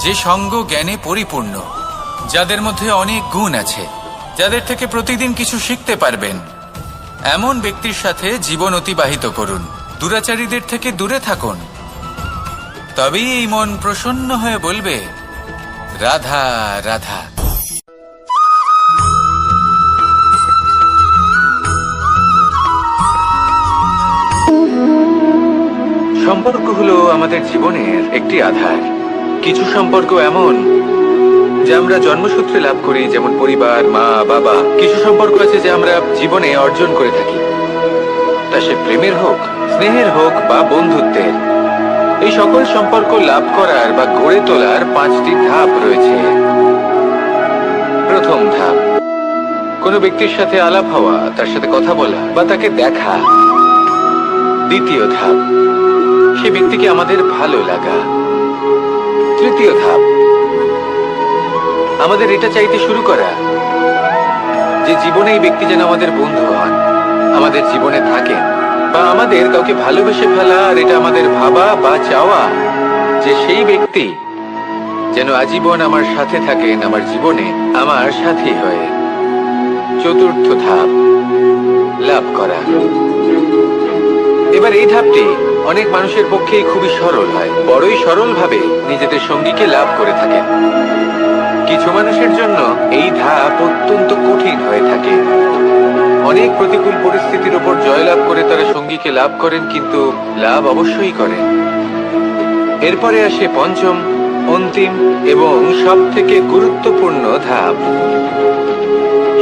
যে সঙ্গ জ্ঞানে পরিপূর্ণ, যাদের মধ্যে অনেক গুণ আছে, যাদের থেকে প্রতিদিন কিছু শিখতে পারবেন। এমন ব্যক্তির সাথে জীবন অতিবাহিত করুন। দুরাচারীদের থেকে দূরে থাকুন। তবেই এই মন প্রসন্ন হয়ে বলবে, রাধা রাধা। সম্পর্ক হলো আমাদের জীবনের একটি আধার। কিছু সম্পর্ক এমন যা আমরা জন্মসূত্রে লাভ করি, যেমন পরিবার, মা, বাবা। কিছু সম্পর্ক আছে যা আমরা জীবনে অর্জন করে থাকি, তা সে প্রেমের হোক, স্নেহের হোক বা বন্ধুত্বের। এই সকল সম্পর্ক লাভ করার বা গড়ে তোলার 5টি ধাপ রয়েছে। প্রথম ধাপ, কোনো ব্যক্তির সাথে আলাপ হওয়া, তার সাথে কথা বলা বা তাকে দেখা। দ্বিতীয় ধাপ, সে ব্যক্তিকে আমাদের ভালো লাগা। তৃতীয় ধাপ, আমাদের এটা চাইতে শুরু করা যে জীবনে এই ব্যক্তি যেন আমাদের বন্ধু হন, আমাদের জীবনে থাকেন, বা আমাদের কাউকে ভালোবেসে ফেলা। আর এটা আমাদের ভাবা বা চাওয়া যে সেই ব্যক্তি যেন আজীবন আমার সাথে থাকেন, আমার জীবনে আমার সাথী হয়ে। চতুর্থ ধাপ, লাভ করা। এবার এই ধাপটি অনেক মানুষের পক্ষেই খুবই সরল হয়, বড়ই সরলভাবে নিজেদের সঙ্গীকে লাভ করে থাকেন। কিছু মানুষের জন্য এই ধাপ অত্যন্ত কঠিন হয়ে থাকে। অনেক প্রতিকূল পরিস্থিতির উপর জয়লাভ করে তারা সঙ্গীকে লাভ করেন, কিন্তু লাভ অবশ্যই করেন। এরপরে আসে পঞ্চম, অন্তিম এবং সব থেকে গুরুত্বপূর্ণ ধাপ।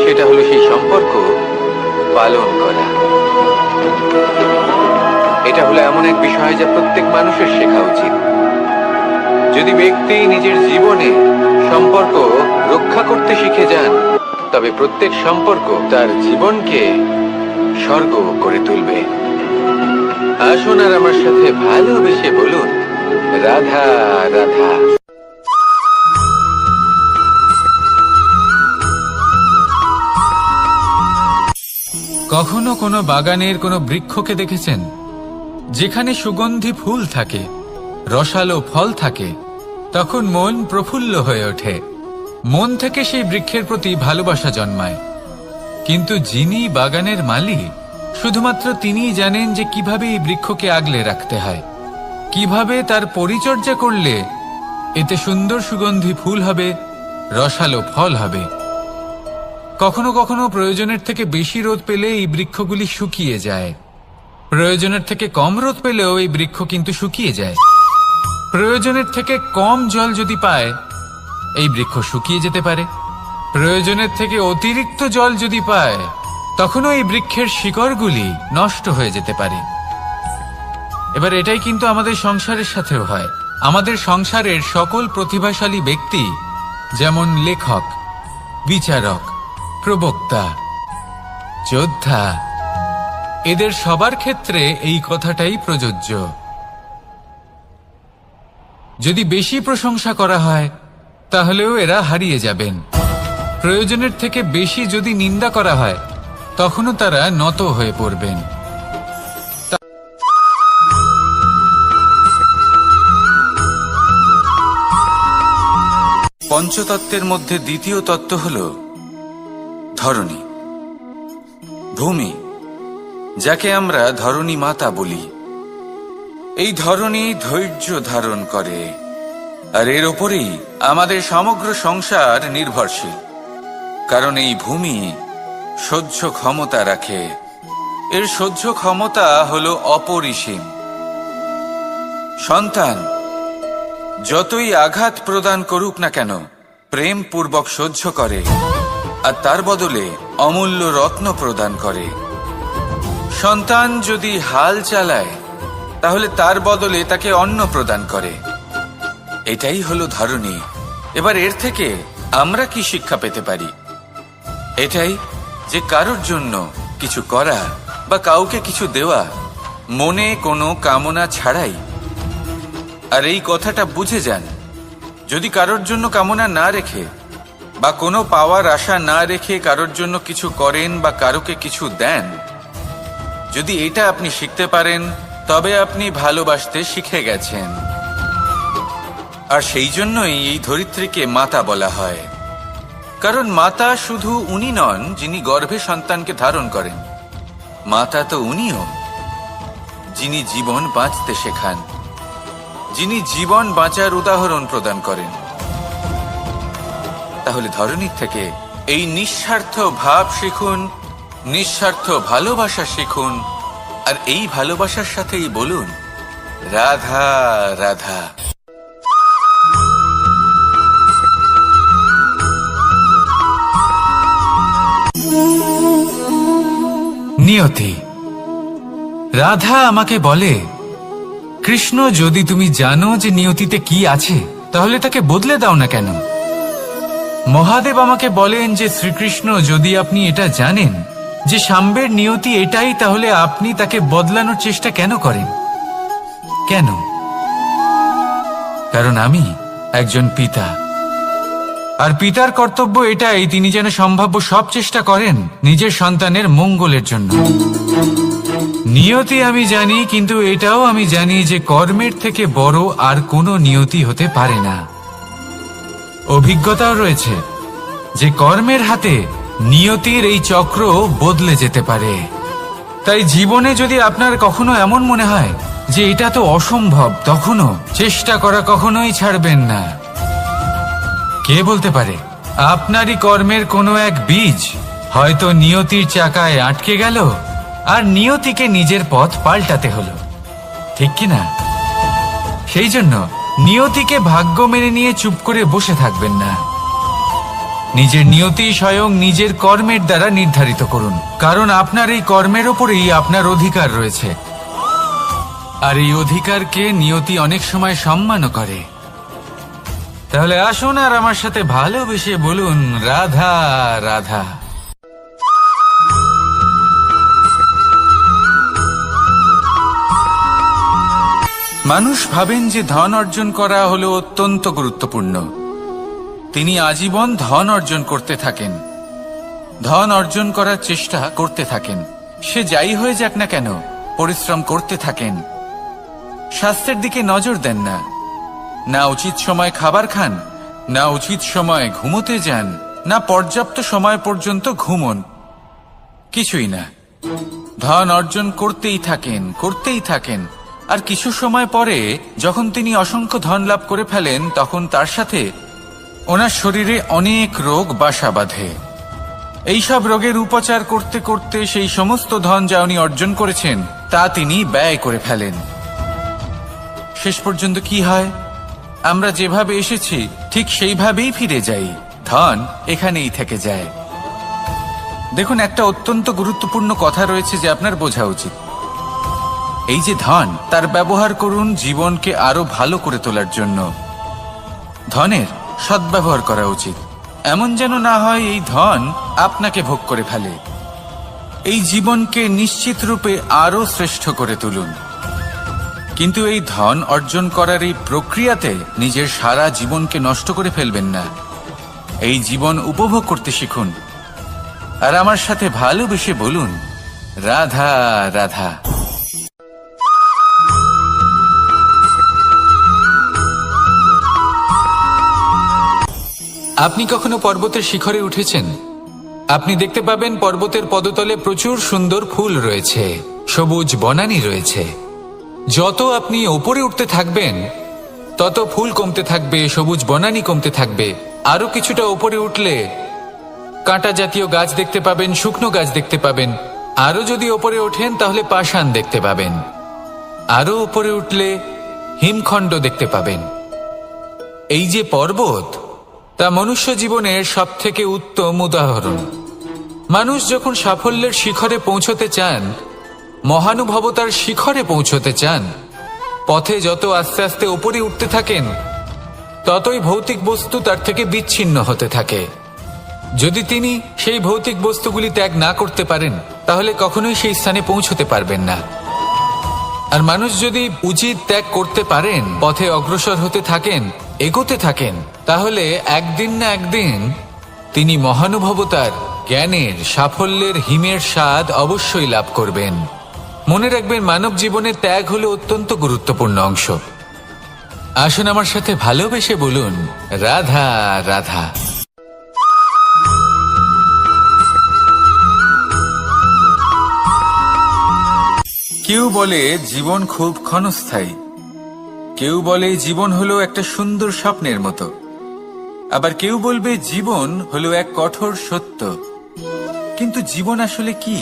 সেটা হলো সেই সম্পর্ক পালন করা। এটা হলো এমন এক বিষয় যা প্রত্যেক মানুষের শেখা উচিত। যদি ব্যক্তি নিজের জীবনে সম্পর্ক রক্ষা করতে শিখে যান, তবে প্রত্যেক সম্পর্ক তার জীবনকে স্বর্গ করে তুলবে। আসুন আর আমার সাথে ভালোবেসে বলুন, রাধা রাধা। কখনো কোনো বাগানের কোনো বৃক্ষকে দেখেছেন যেখানে সুগন্ধি ফুল থাকে, রসালো ফল থাকে, তখন মন প্রফুল্ল হয়ে ওঠে। মন থেকে সেই বৃক্ষের প্রতি ভালোবাসা জন্মায়। কিন্তু যিনি বাগানের মালিক, শুধুমাত্র তিনিই জানেন যে কিভাবে এই বৃক্ষকে আগলে রাখতে হয়, কিভাবে তার পরিচর্যা করলে এতে সুন্দর সুগন্ধি ফুল হবে, রসালো ফল হবে। কখনো কখনো প্রয়োজনের থেকে বেশি রোদ পেলে এই বৃক্ষগুলি শুকিয়ে যায়। প্রয়োজনের থেকে কম রোদ পেলেও এই বৃক্ষ কিন্তু শুকিয়ে যায়। প্রয়োজনের থেকে কম জল যদি পায়, এই বৃক্ষ শুকিয়ে যেতে পারে। প্রয়োজনের থেকে অতিরিক্ত জল যদি পায়, তখনও এই বৃক্ষের শিকড়গুলি নষ্ট হয়ে যেতে পারে। এবার এটাই কিন্তু আমাদের সংসারের সাথেও হয়। আমাদের সংসারের সকল প্রতিভাশালী ব্যক্তি, যেমন লেখক, বিচারক, প্রবক্তা, যোদ্ধা, এদের সবার ক্ষেত্রে এই কথাটাই প্রযোজ্য। যদি বেশি প্রশংসা করা হয়, তাহলেও এরা হারিয়ে যাবেন। প্রয়োজনের থেকে বেশি যদি নিন্দা করা হয়, তখনও তারা নত হয়ে পড়বেন। পঞ্চতত্ত্বের মধ্যে দ্বিতীয় তত্ত্ব হল ধরণী, ভূমি, যাকে আমরা ধরণী মাতা বলি। এই ধরণী ধৈর্য ধারণ করে, আর এর ওপরেই আমাদের সমগ্র সংসার নির্ভরশীল। কারণ এই ভূমি সহ্য ক্ষমতা রাখে। এর সহ্য ক্ষমতা হল অপরিসীম। সন্তান যতই আঘাত প্রদান করুক না কেন, প্রেম পূর্বক সহ্য করে, আর তার বদলে অমূল্য রত্ন প্রদান করে। সন্তান যদি হাল চালায়, তাহলে তার বদলে তাকে অন্ন প্রদান করে। এটাই হলো ধরণী। এবার এর থেকে আমরা কি শিক্ষা পেতে পারি? এটাই যে কারোর জন্য কিছু করা বা কাউকে কিছু দেওয়া মনে কোনো কামনা ছাড়াই। আর এই কথাটা বুঝে যান, যদি কারোর জন্য কামনা না রেখে বা কোনো পাওয়ার আশা না রেখে কারোর জন্য কিছু করেন বা কারোকে কিছু দেন, যদি এটা আপনি শিখতে পারেন, তবে আপনি ভালোবাসতে শিখে গেছেন। আর সেই জন্যই এই ধরিত্রীকে মাতা বলা হয়। কারণ মাতা শুধু উনি নন যিনি গর্ভে সন্তানকে ধারণ করেন, মাতা তো উনিও যিনি জীবন বাঁচতে শেখান, যিনি জীবন বাঁচার উদাহরণ প্রদান করেন। তাহলে ধরণীর থেকে এই নিঃস্বার্থ ভাব শিখুন, নিঃস্বার্থ ভালোবাসা শিখুন, আর এই ভালোবাসার সাথেই বলুন রাধা রাধা। নিয়তি। রাধা আমাকে বলে, কৃষ্ণ, যদি তুমি জানো যে নিয়তিতে কি আছে, তাহলে তাকে বদলে দাও না কেন? মহাদেব আমাকে বলেন যে শ্রীকৃষ্ণ, যদি আপনি এটা জানেন যে সাম্বের নিয়তি এটাই, তাহলে আপনি তাকে বদলানোর চেষ্টা কেন করেন? কেন? কারণ আমি একজন পিতা, আর পিতার কর্তব্য এটাই, তিনি যেন সম্ভাব্য সব চেষ্টা করেন নিজের সন্তানের মঙ্গলের জন্য। নিয়তি আমি জানি, কিন্তু এটাও আমি জানি যে কর্মের থেকে বড় আর কোনো নিয়তি হতে পারে না। অভিজ্ঞতাও রয়েছে যে কর্মের হাতে নিয়তির এই চক্র বদলে যেতে পারে। তাই জীবনে যদি আপনার কখনো এমন মনে হয় যে এটা তো অসম্ভব, তখনও চেষ্টা করা কখনোই ছাড়বেন না। কে বলতে পারে আপনারই কর্মের কোনো এক বীজ হয়তো নিয়তির চাকায় আটকে গেল, আর নিয়তিকে নিজের পথ পাল্টাতে হলো, ঠিক কিনা? সেই জন্য নিয়তিকে ভাগ্য মেনে নিয়ে চুপ করে বসে থাকবেন না। নিজের নিয়তি স্বয়ং নিজের কর্মের দ্বারা নির্ধারিত করুন, কারণ আপনার এই কর্মের ওপরেই আপনার অধিকার রয়েছে। আর এই অধিকারকে নিয়তি অনেক সময় সম্মানও করে। তাহলে আসুন আর আমার সাথে ভালোবেসে বলুন রাধা রাধা। মানুষ ভাবেন যে ধন অর্জন করা হলো অত্যন্ত গুরুত্বপূর্ণ। তিনি আজীবন ধন অর্জন করতে থাকেন, ধন অর্জন করার চেষ্টা করতে থাকেন। সে যাই হয়ে যাক না কেন, পরিশ্রম করতে থাকেন, স্বাস্থ্যের দিকে নজর দেন না, না উচিত সময় খাবার খান, না উচিত সময় ঘুমোতে যান, না পর্যাপ্ত সময় পর্যন্ত ঘুমন, কিছুই না। ধন অর্জন করতেই থাকেন, আর কিছু সময় পরে যখন তিনি অসংখ্য ধন লাভ করে ফেলেন, তখন তার সাথে ওনার শরীরে অনেক রোগ বাসা বাঁধে। এইসব রোগের উপচার করতে করতে সেই সমস্ত ধন যা উনি অর্জন করেছেন তা তিনি ব্যয় করে ফেলেন। শেষ পর্যন্ত কি হয়? আমরা যেভাবে এসেছি ঠিক সেইভাবেই ফিরে যাই, ধন এখানেই থেকে যায়। দেখুন, একটা অত্যন্ত গুরুত্বপূর্ণ কথা রয়েছে যে আপনার বোঝা উচিত। এই যে ধন, তার ব্যবহার করুন জীবনকে আরো ভালো করে তোলার জন্য। ধনের সদ্ব্যবহার করা উচিত, এমন যেন না হয় এই ধন আপনাকে ভোগ করে ফেলে। এই জীবনকে নিশ্চিত রূপে আরো শ্রেষ্ঠ করে তুলুন, কিন্তু এই ধন অর্জন করার এই প্রক্রিয়াতে নিজের সারা জীবনকে নষ্ট করে ফেলবেন না। এই জীবন উপভোগ করতে শিখুন, আর আমার সাথে ভালোবেসে বলুন, রাধা রাধা। আপনি কখনো পর্বতের শিখরে উঠেছেন? আপনি দেখতে পাবেন পর্বতের পদতলে প্রচুর সুন্দর ফুল রয়েছে, সবুজ বনানী রয়েছে। যত আপনি ওপরে উঠতে থাকবেন তত ফুল কমতে থাকবে, সবুজ বনানী কমতে থাকবে। আরো কিছুটা ওপরে উঠলে কাঁটা জাতীয় গাছ দেখতে পাবেন, শুকনো গাছ দেখতে পাবেন। আরো যদি ওপরে ওঠেন তাহলে পাষাণ দেখতে পাবেন। আরো ওপরে উঠলে হিমখণ্ড দেখতে পাবেন। এই যে পর্বত, তা মনুষ্য জীবনের সবথেকে উত্তম উদাহরণ। মানুষ যখন সাফল্যের শিখরে পৌঁছতে চান, মহানুভবতার শিখরে পৌঁছতে চান, পথে যত আস্তে আস্তে উপরে উঠতে থাকেন ততই ভৌতিক বস্তু তার থেকে বিচ্ছিন্ন হতে থাকে। যদি তিনি সেই ভৌতিক বস্তুগুলি ত্যাগ না করতে পারেন তাহলে কখনোই সেই স্থানে পৌঁছতে পারবেন না। আর মানুষ যদি উচিত ত্যাগ করতে পারেন, পথে অগ্রসর হতে থাকেন, এগোতে থাকেন, তাহলে একদিন না একদিন তিনি মহানুভবতার, জ্ঞানের, সাফল্যের হিমের স্বাদ অবশ্যই লাভ করবেন। মনে রাখবেন, মানব জীবনে ত্যাগ হলো অত্যন্ত গুরুত্বপূর্ণ অংশ। আসুন আমার সাথে ভালোবেসে বলুন, রাধা রাধা। কেউ বলে জীবন খুব ক্ষণস্থায়ী, কেউ বলে জীবন হলো একটা সুন্দর স্বপ্নের মতো, আবার কেউ বলবে জীবন হলো এক কঠোর সত্য। কিন্তু জীবন আসলে কি?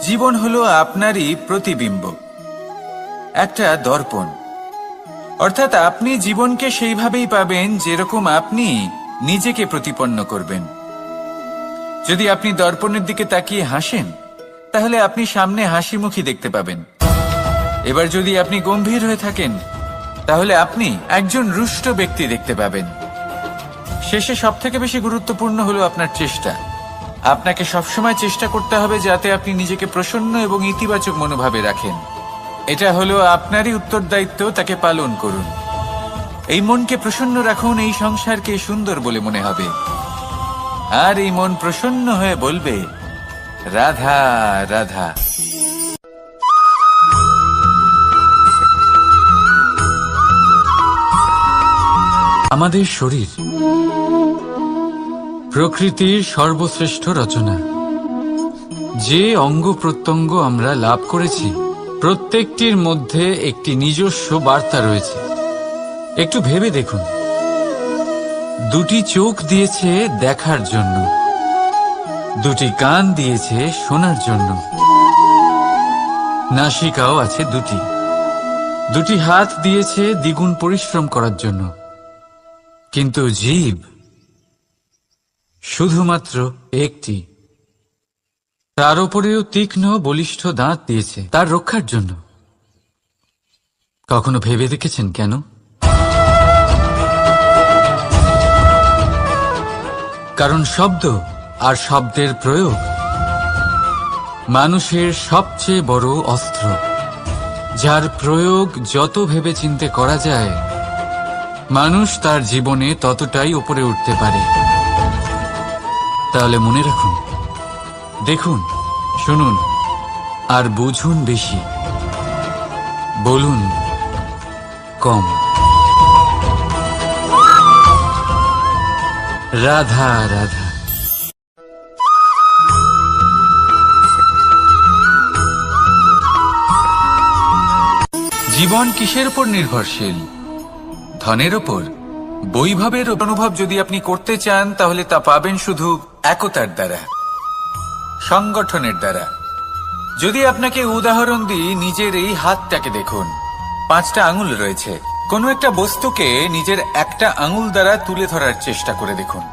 জীবন হলো আপনারই প্রতিবিম্ব, একটা দর্পণ। অর্থাৎ আপনি জীবনকে সেইভাবেই পাবেন যেরকম আপনি নিজেকে প্রতিপন্ন করবেন। যদি আপনি দর্পণের দিকে তাকিয়ে হাসেন তাহলে আপনি সামনে হাসি মুখী দেখতে পাবেন। এবার যদি আপনি গম্ভীর হয়ে থাকেন তাহলে আপনি একজন রুষ্ট ব্যক্তি দেখতে পাবেন। শেষে সবথেকে বেশি গুরুত্বপূর্ণ হলো আপনার চেষ্টা। আপনাকে সবসময় চেষ্টা করতে হবে যাতে আপনি নিজেকে প্রসন্ন এবং ইতিবাচক মনোভাবে রাখেন। এটা হলো আপনারই উত্তরদায়িত্ব, তাকে পালন করুন। এই মনকে প্রসন্ন রাখুন, এই সংসারকে সুন্দর বলে মনে হবে। আর এই মন প্রসন্ন হয়ে বলবে, রাধা রাধা। আমাদের শরীর প্রকৃতির সর্বশ্রেষ্ঠ রচনা। যে অঙ্গ প্রত্যঙ্গ আমরা লাভ করেছি প্রত্যেকটির মধ্যে একটি নিজস্ব বার্তা রয়েছে। একটু ভেবে দেখুন, দুটি চোখ দিয়েছে দেখার জন্য, দুটি কান দিয়েছে শোনার জন্য, নাসিকাও আছে দুটি, দুটি হাত দিয়েছে দ্বিগুণ পরিশ্রম করার জন্য। কিন্তু জীব শুধুমাত্র একটি, তার উপরেও তীক্ষ্ণ বলিষ্ঠ দাঁত দিয়েছে তার রক্ষার জন্য। কখনো ভেবে দেখেছেন কেন? কারণ শব্দ আর শব্দের প্রয়োগ মানুষের সবচেয়ে বড় অস্ত্র, যার প্রয়োগ যত ভেবে চিন্তে করা যায় মানুষ তার জীবনে ততটাই উপরে উঠতে পারে। তাহলে মনে রাখুন, দেখুন, শুনুন আর বুঝুন বেশি। বলুন কম। রাধা রাধা। জীবন কিসের উপর নির্ভরশীল? ধনের ওপর? বৈভবের অনুভব যদি আপনি করতে চান তাহলে তা পাবেন শুধু একতার দ্বারা, সংগঠনের দ্বারা। যদি আপনাকে উদাহরণ দিই, নিজের এই হাতটাকে দেখুন, 5টা আঙুল রয়েছে। কোনো একটা বস্তুকে নিজের একটা আঙুল দ্বারা তুলে ধরার চেষ্টা করে দেখুন,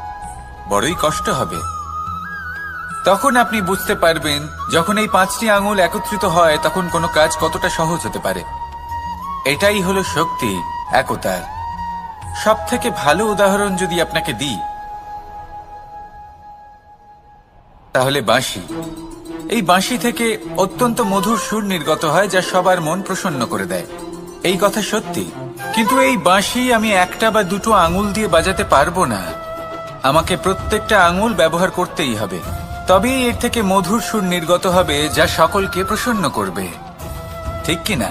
বড়ই কষ্ট হবে। তখন আপনি বুঝতে পারবেন যখন এই 5টি আঙুল একত্রিত হয় তখন কোনো কাজ কতটা সহজ হতে পারে। এটাই হলো শক্তি একতার। সব থেকে ভালো উদাহরণ যদি আপনাকে দিই তাহলে বাঁশি। এই বাঁশি থেকে অত্যন্ত মধুর সুর নির্গত হয় যা সবার মন প্রসন্ন করে দেয়। এই কথা সত্যি, কিন্তু এই বাঁশি আমি একটা বা দুটো আঙুল দিয়ে বাজাতে পারবো না। আমাকে প্রত্যেকটা আঙুল ব্যবহার করতেই হবে, তবেই এর থেকে মধুর সুর নির্গত হবে যা সকলকে প্রসন্ন করবে, ঠিক কিনা?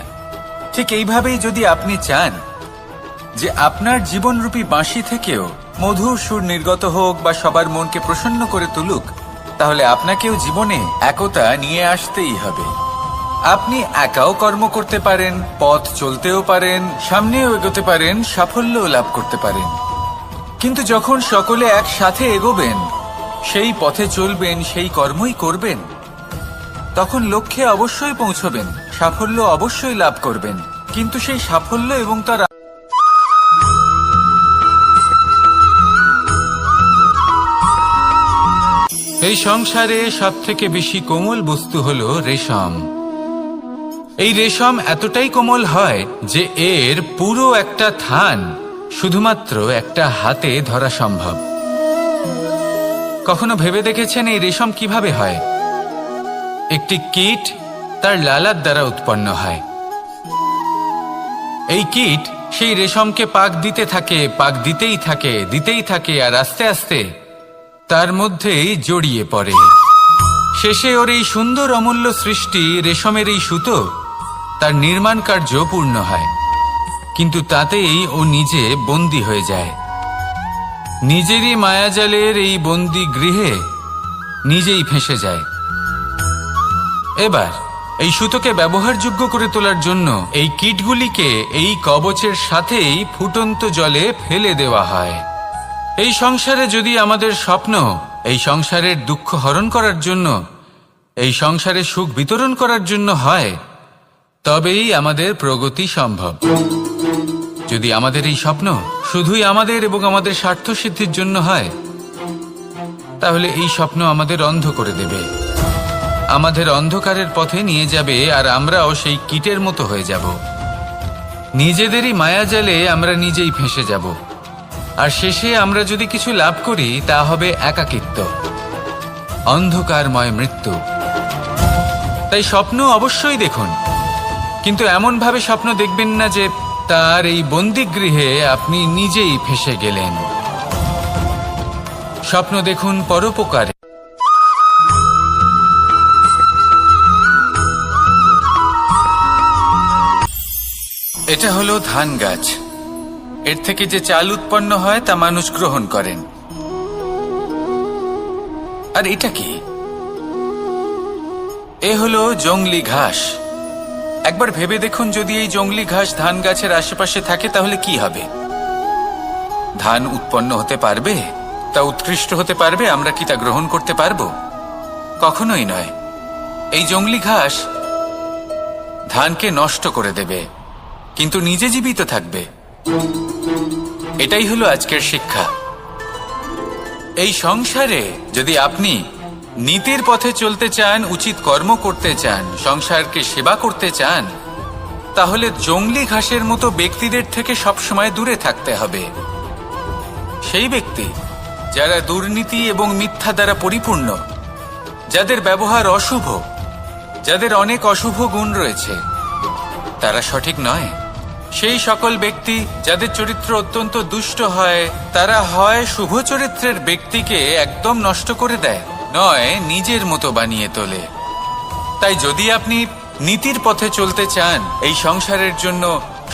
ঠিক এইভাবেই যদি আপনি চান যে আপনার জীবনরূপী বাঁশি থেকেও মধুর সুর নির্গত হোক বা সবার মনকে প্রসন্ন করে তুলুক, তাহলে আপনাকেও জীবনে একতা নিয়ে আসতেই হবে। আপনি একাও কর্ম করতে পারেন, পথ চলতেও পারেন, সামনেও এগোতে পারেন, সাফল্যও লাভ করতে পারেন। কিন্তু যখন সকলে একসাথে এগোবেন, সেই পথে চলবেন, সেই কর্মই করবেন, তখন লক্ষ্যে অবশ্যই পৌঁছবেন, সাফল্য অবশ্যই লাভ করবেন। কিন্তু সেই সাফল্য এবং তার এই সংসারে সবথেকে বেশি কোমল বস্তু হলো রেশম। এই রেশম এতটাই কোমল হয় যে এর পুরো একটা থান শুধুমাত্র একটা হাতে ধরা সম্ভব। কখনো ভেবে দেখেছেন এই রেশম কিভাবে হয়? একটি কীট তার লালার দ্বারা উৎপন্ন হয়। এই কীট সেই রেশমকে পাক দিতে থাকে, পাক দিতেই থাকে, আর আস্তে আস্তে তার মধ্যেই জড়িয়ে পড়ে। শেষে ওর এই সুন্দর অমূল্য সৃষ্টি রেশমের এই সুতো, তার নির্মাণ কার্য পূর্ণ হয়। কিন্তু তাতেই ও নিজে বন্দী হয়ে যায়। নিজেরই মায়াজালের এই বন্দী গৃহে নিজেই ফেঁসে যায়। এবার এই সুতোকে ব্যবহারযোগ্য করে তোলার জন্য এই কীটগুলিকে এই কবচের সাথেই ফুটন্ত জলে ফেলে দেওয়া হয়। এই সংসারে যদি আমাদের স্বপ্ন এই সংসারের দুঃখ হরণ করার জন্য, এই সংসারে সুখ বিতরণ করার জন্য হয়, তবেই আমাদের প্রগতি সম্ভব। যদি আমাদের এই স্বপ্ন শুধুই আমাদের এবং আমাদের স্বার্থ সিদ্ধির জন্য হয়, তাহলে এই স্বপ্ন আমাদের অন্ধ করে দেবে, আমাদের অন্ধকারের পথে নিয়ে যাবে, আর আমরাও সেই কীটের মতো হয়ে যাব। নিজেদেরই মায়াজালে আমরা নিজেই ফেঁসে যাব, আর শেষে আমরা যদি কিছু লাভ করি তা হবে একাকিত্ব, অন্ধকারময় মৃত্যু। তাই স্বপ্ন অবশ্যই দেখুন, কিন্তু এমনভাবে স্বপ্ন দেখবেন না যে তার এই বন্দিগৃহে আপনি নিজেই ফেঁসে গেলেন। স্বপ্ন দেখুন পরোপকারে। এটা হলো ধান গাছ। এর থেকে যে চাল উৎপন্ন হয় তা মানুষ গ্রহণ করেন। আর এটা কি? এ হলো জংলি ঘাস। একবার ভেবে দেখুন, যদি এই জংলি ঘাস ধান গাছের আশেপাশে থাকে তাহলে কি হবে? ধান উৎপন্ন হতে পারবে? তা উৎকৃষ্ট হতে পারবে? আমরা কি তা গ্রহণ করতে পারবো? কখনোই নয়। এই জংলি ঘাস ধানকে নষ্ট করে দেবে, কিন্তু নিজে জীবিত থাকবে। এটাই হলো আজকের শিক্ষা। এই সংসারে যদি আপনি নীতির পথে চলতে চান, উচিত কর্ম করতে চান, সংসারকে সেবা করতে চান, তাহলে জংলি ঘাসের মতো ব্যক্তিদের থেকে সবসময় দূরে থাকতে হবে। সেই ব্যক্তি যারা দুর্নীতি এবং মিথ্যা দ্বারা পরিপূর্ণ, যাদের ব্যবহার অশুভ, যাদের অনেক অশুভ গুণ রয়েছে, তারা সঠিক নয়। সেই সকল ব্যক্তি যাদের চরিত্র অত্যন্ত দুষ্ট হয়, তারা হয় শুভ চরিত্রের ব্যক্তিকে একদম নষ্ট করে দেয়, নয় নিজের মতো বানিয়ে তোলে। তাই যদি আপনি নীতির পথে চলতে চান, এই সংসারের জন্য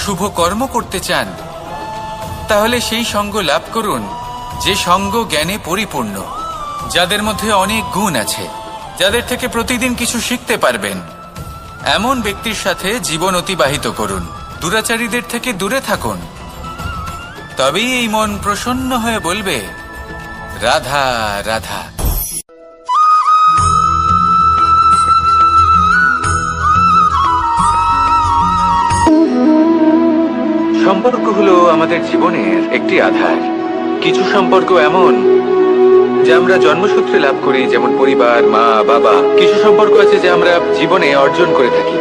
শুভ কর্ম করতে চান, তাহলে সেই সঙ্গ লাভ করুন যে সঙ্গ জ্ঞানে পরিপূর্ণ, যাদের মধ্যে অনেক গুণ আছে, যাদের থেকে প্রতিদিন কিছু শিখতে পারবেন। এমন ব্যক্তির সাথে জীবন অতিবাহিত করুন। দুরাচারীদের থেকে দূরে থাকুন। তবেই এই মন প্রসন্ন হয়ে বলবে, রাধা রাধা। সম্পর্ক হলো আমাদের জীবনের একটি আধার। কিছু সম্পর্ক এমন যা আমরা জন্মসূত্রে লাভ করি, যেমন পরিবার, মা, বাবা। কিছু সম্পর্ক আছে যা আমরা জীবনে অর্জন করে থাকি,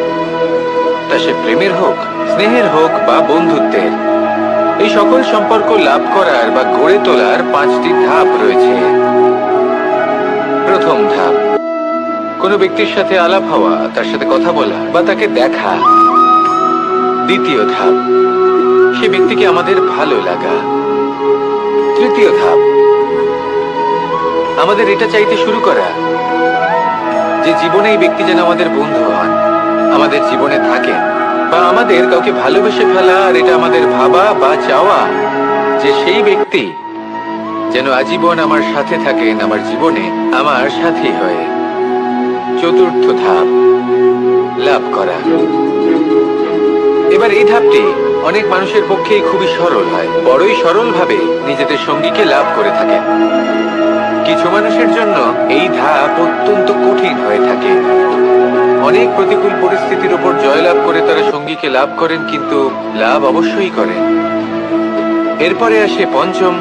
তা সে প্রেমের হোক, স্নেহের হোক বা বন্ধুত্বের। এই সকল সম্পর্ক লাভ করার বা গড়ে তোলার 5টি ধাপ রয়েছে। প্রথম ধাপ, কোনো ব্যক্তির সাথে আলাপ হওয়া, তার সাথে কথা বলা বা তাকে দেখা। দ্বিতীয় ধাপ, সে ব্যক্তিকে আমাদের ভালো লাগা। তৃতীয় ধাপ, আমাদের এটা চাইতে শুরু করা যে জীবনে এই ব্যক্তি যেন আমাদের বন্ধু হন, আমাদের জীবনে থাকে, বা আমাদের কাউকে ভালোবেসে ফেলা। আর এটা আমাদের ভাবা বা চাওয়া যে সেই ব্যক্তি যেন আজীবন আমার সাথে থাকেন, আমার জীবনে আমার সাথী হয়ে। চতুর্থ ধাপ, লাভ করা। এবার এই ধাপটি অনেক মানুষের পক্ষেই খুবই সরল হয়, বড়ই সরলভাবে নিজেদের সঙ্গীকে লাভ করে থাকেন। কিছু মানুষের জন্য এই ধাপ অত্যন্ত কঠিন হয়ে থাকে। অনেক প্রতিকূল পরিস্থিতির উপর জয়লাভ করে তারা সঙ্গীকে লাভ করেন, কিন্তু লাভ অবশ্যই করেন। এরপরে আসে পঞ্চম,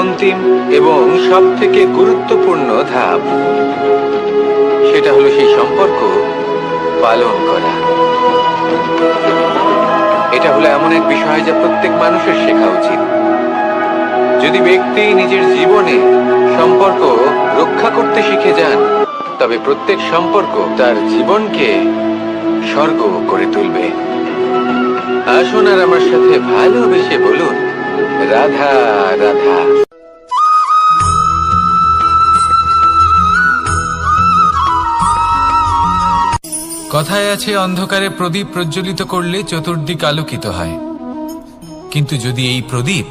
অন্তিম এবং সব থেকে গুরুত্বপূর্ণ ধাপ। সেটা হলো সেই সম্পর্ক পালন করা। এটা হলো এমন এক বিষয় যা প্রত্যেক মানুষের শেখা উচিত। যদি ব্যক্তি নিজের জীবনে সম্পর্ক রক্ষা করতে শিখে যান, তবে প্রত্যেক সম্পর্ক তার জীবনকে স্বর্গ করে তুলবে। আসুন আর আমার সাথে ভালোবেসে বলুন, রাধা রাধা। কথায় আছে, অন্ধকারে প্রদীপ প্রজ্বলিত করলে চতুর্দিক আলোকিত হয়। কিন্তু যদি এই প্রদীপ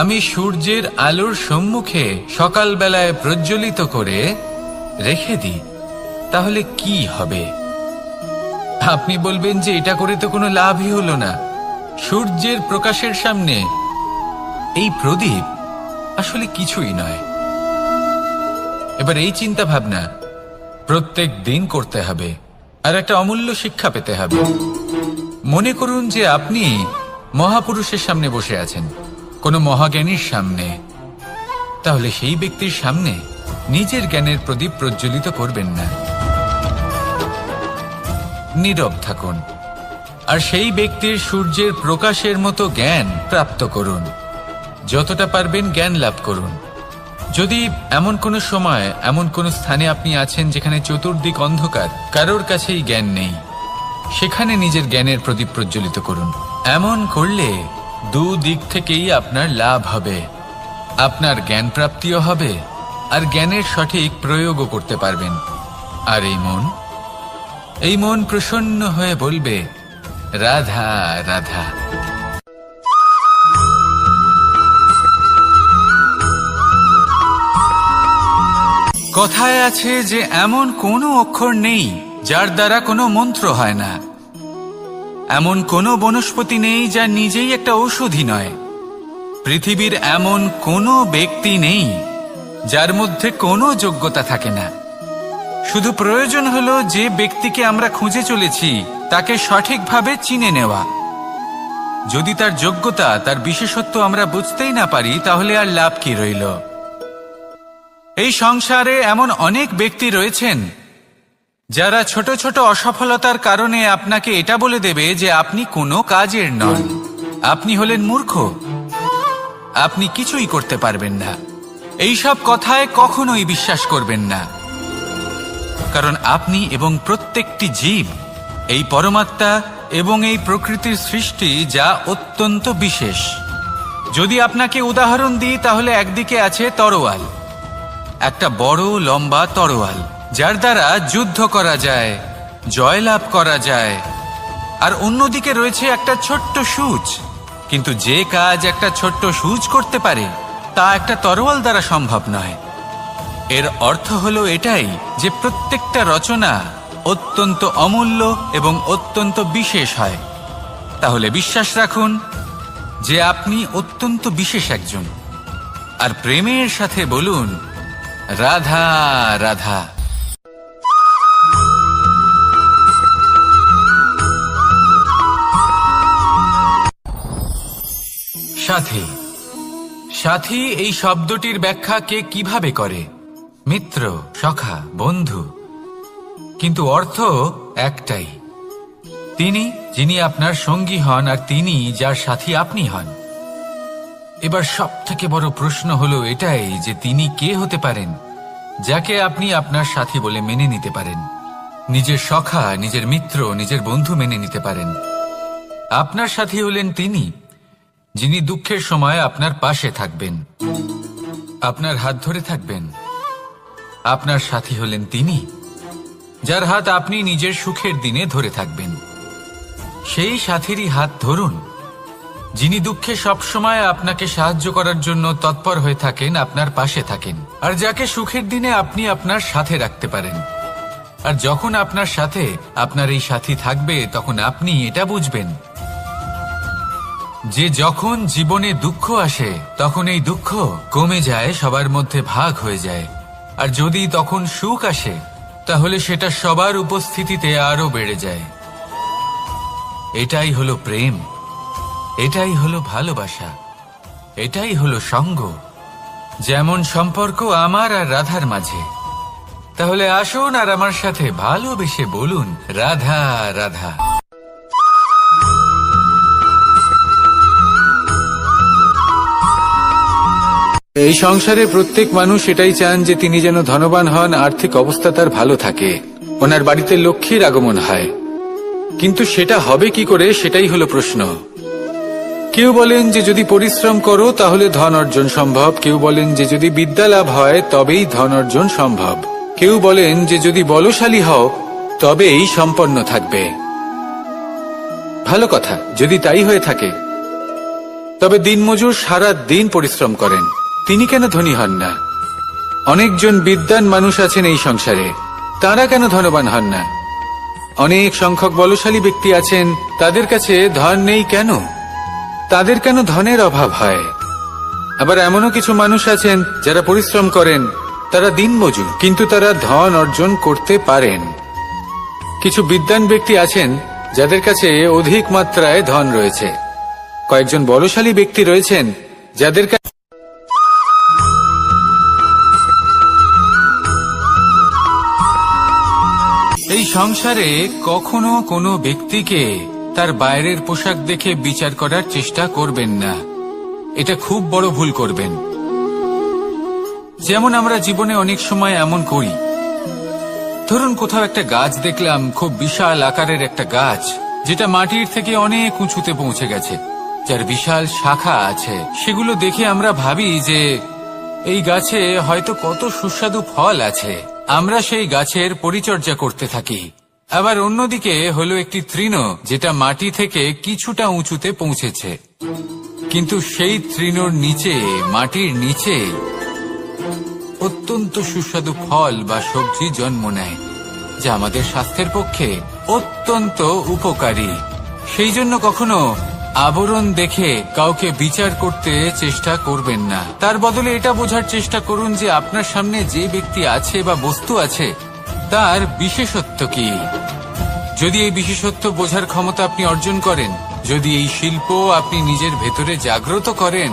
আমি সূর্যের আলোর সম্মুখে সকালবেলায় প্রজ্বলিত করে রেখে দিই, তাহলে কি হবে? আপনি বলবেন যে এটা করে তো কোনো লাভই হলো না। সূর্যের প্রকাশের সামনে এই প্রদীপ আসলে কিছুই নয়। এবার এই চিন্তা ভাবনা প্রত্যেক দিন করতে হবে, আর একটা অমূল্য শিক্ষা পেতে হবে। মনে করুন যে আপনি মহাপুরুষের সামনে বসে আছেন, কোনো মহাজ্ঞানীর সামনে। তাহলে সেই ব্যক্তির সামনে নিজের জ্ঞানের প্রদীপ প্রজ্বলিত করবেন না, নীরব থাকুন। আর সেই ব্যক্তির সূর্যের প্রকাশের মতো জ্ঞান প্রাপ্ত করুন। যতটা পারবেন জ্ঞান লাভ করুন। যদি এমন কোনো সময়, এমন কোনো স্থানে আপনি আছেন যেখানে চতুর্দিক অন্ধকার, কারোর কাছেই জ্ঞান নেই, সেখানে নিজের জ্ঞানের প্রদীপ প্রজ্বলিত করুন। এমন করলে দুদিক থেকেই আপনার লাভ হবে। আপনার জ্ঞান প্রাপ্তিও হবে, আর জ্ঞানের সঠিক প্রয়োগও করতে পারবেন। আর এই মন প্রসন্ন হয়ে বলবে, রাধা রাধা। কথায় আছে যে এমন কোনো অক্ষর নেই যার দ্বারা কোনো মন্ত্র হয় না। এমন কোনো বনস্পতি নেই যা নিজেই একটা ঔষধি নয়। পৃথিবীর এমন কোনো ব্যক্তি নেই যার মধ্যে কোনো যোগ্যতা থাকে না। শুধু প্রয়োজন হলো যে ব্যক্তিকে আমরা খুঁজে চলেছি তাকে সঠিকভাবে চিনে নেওয়া। যদি তার যোগ্যতা, তার বিশেষত্ব আমরা বুঝতেই না পারি, তাহলে আর লাভ কি রইল? এই সংসারে এমন অনেক ব্যক্তি রয়েছেন যারা ছোট ছোট অসফলতার কারণে আপনাকে এটা বলে দেবে যে আপনি কোনো কাজের নন, আপনি হলেন মূর্খ, আপনি কিছুই করতে পারবেন না। এইসব কথায় কখনোই বিশ্বাস করবেন না, কারণ আপনি এবং প্রত্যেকটি জীব এই পরমাত্মা এবং এই প্রকৃতির সৃষ্টি, যা অত্যন্ত বিশেষ। যদি আপনাকে উদাহরণ দিই, তাহলে একদিকে আছে তরোয়াল, একটা বড় লম্বা তরোয়াল, যার দ্বারা যুদ্ধ করা যায়, জয়লাভ করা যায়। আর অন্যদিকে রয়েছে একটা ছোট্ট সূচ। কিন্তু যে কাজ একটা ছোট্ট সূচ করতে পারে তা একটা তরোয়াল দ্বারা সম্ভব নয়। এর অর্থ হলো এটাই যে প্রত্যেকটা রচনা অত্যন্ত অমূল্য এবং অত্যন্ত বিশেষ হয়। তাহলে বিশ্বাস রাখুন যে আপনি অত্যন্ত বিশেষ একজন, আর প্রেমের সাথে বলুন রাধা রাধা। সাথী। সাথী এই শব্দটির ব্যাখ্যা কে কিভাবে করে? মিত্র, সখা, বন্ধু। কিন্তু অর্থ একটাই, তিনি যিনি আপনার সঙ্গী হন আর তিনি যার সাথী আপনি হন। এবার সব থেকে বড় প্রশ্ন হলো এটাই যে তিনি কে হতে পারেন যাকে আপনি আপনার সাথী বলে মেনে নিতে পারেন, নিজের সখা, নিজের মিত্র, নিজের বন্ধু মেনে নিতে পারেন। আপনার সাথী হলেন তিনি যিনি দুঃখের সময় আপনার পাশে থাকবেন, আপনার হাত ধরে থাকবেন। আপনার সাথী হলেন তিনি যার হাত আপনি নিজের সুখের দিনে ধরে থাকবেন। সেই সাথীরই হাত ধরুন যিনি দুঃখে সবসময় আপনাকে সাহায্য করার জন্য তৎপর হয়ে থাকেন, আপনার পাশে থাকেন, আর যাকে সুখের দিনে আপনি আপনার সাথে রাখতে পারেন। আর যখন আপনার সাথে আপনার এই সাথী থাকবে তখন আপনি এটা বুঝবেন যে যখন জীবনে দুঃখ আসে তখন এই দুঃখ কমে যায়, সবার মধ্যে ভাগ হয়ে যায়। আর যদি তখন সুখ আসে তাহলে সেটা সবার উপস্থিতিতে আরো বেড়ে যায়। এটাই হলো প্রেম, এটাই হলো ভালোবাসা, এটাই হলো সঙ্গ। যেমন সম্পর্ক আমার আর রাধার মাঝে। তাহলে আসুন আর আমার সাথে ভালোবেসে বলুন রাধা রাধা। এই সংসারে প্রত্যেক মানুষ এটাই চান যে তিনি যেন ধনবান হন, আর্থিক অবস্থা তার ভালো থাকে, ওনার বাড়িতে লক্ষ্মীর আগমন হয়। কিন্তু সেটা হবে কি করে, সেটাই হলো প্রশ্ন। কেউ বলেন যে যদি পরিশ্রম করো তাহলে ধন অর্জন সম্ভব, কেউ বলেন যে যদি বিদ্যা লাভ হয় তবেই ধন অর্জন সম্ভব, কেউ বলেন যে যদি বলশালী হও তবেই সম্পন্ন থাকবে। ভালো কথা, যদি তাই হয়ে থাকে তবে দিনমজুর সারা দিন পরিশ্রম করেন, তিনি কেন ধনী হন না? অনেকজন বিদ্বান মানুষ আছেন এই সংসারে, তারা কেন ধনবান হন না? অনেক সংখ্যক বলশালী ব্যক্তি আছেন, তাদের কাছে ধন নেই কেন? তাদের কেন ধনের অভাব হয়? আবার এমনও কিছু মানুষ আছেন যারা পরিশ্রম করেন, তারা দিনমজুর, কিন্তু তারা ধন অর্জন করতে পারেন। কিছু বিদ্বান ব্যক্তি আছেন যাদের কাছে অধিক মাত্রায় ধন রয়েছে, কয়েকজন বলশালী ব্যক্তি রয়েছেন যাদের কাছে এই সংসারে কখনো কোনো ব্যক্তিকে তার বাইরের পোশাক দেখে বিচার করার চেষ্টা করবেন না, এটা খুব বড় ভুল করবেন। যেমন আমরা জীবনে অনেক সময় এমন করি, ধরুন কোথাও একটা গাছ দেখলাম, খুব বিশাল আকারের একটা গাছ, যেটা মাটির থেকে অনেক উঁচুতে পৌঁছে গেছে, যার বিশাল শাখা আছে। সেগুলো দেখে আমরা ভাবি যে এই গাছে হয়তো কত সুস্বাদু ফল আছে, আমরা সেই গাছের পরিচর্যা করতে থাকি। আবার অন্যদিকে হলো একটি তৃণ যেটা মাটি থেকে কিছুটা উঁচুতে পৌঁছেছে, কিন্তু সেই তৃণর নিচে, মাটির নিচে অত্যন্ত সুস্বাদু ফল বা সবজি জন্ম নেয়, যা আমাদের স্বাস্থ্যের পক্ষে অত্যন্ত উপকারী। সেই জন্য কখনো আবরণ দেখে কাউকে বিচার করতে চেষ্টা করবেন না, তার বদলে এটা বোঝার চেষ্টা করুন যে আপনার সামনে যে ব্যক্তি আছে বা বস্তু আছে তার বিশেষত্ব কি। যদি এই বিশেষত্ব বোঝার ক্ষমতা আপনি অর্জন করেন, যদি এই শিল্প আপনি নিজের ভেতরে জাগ্রত করেন,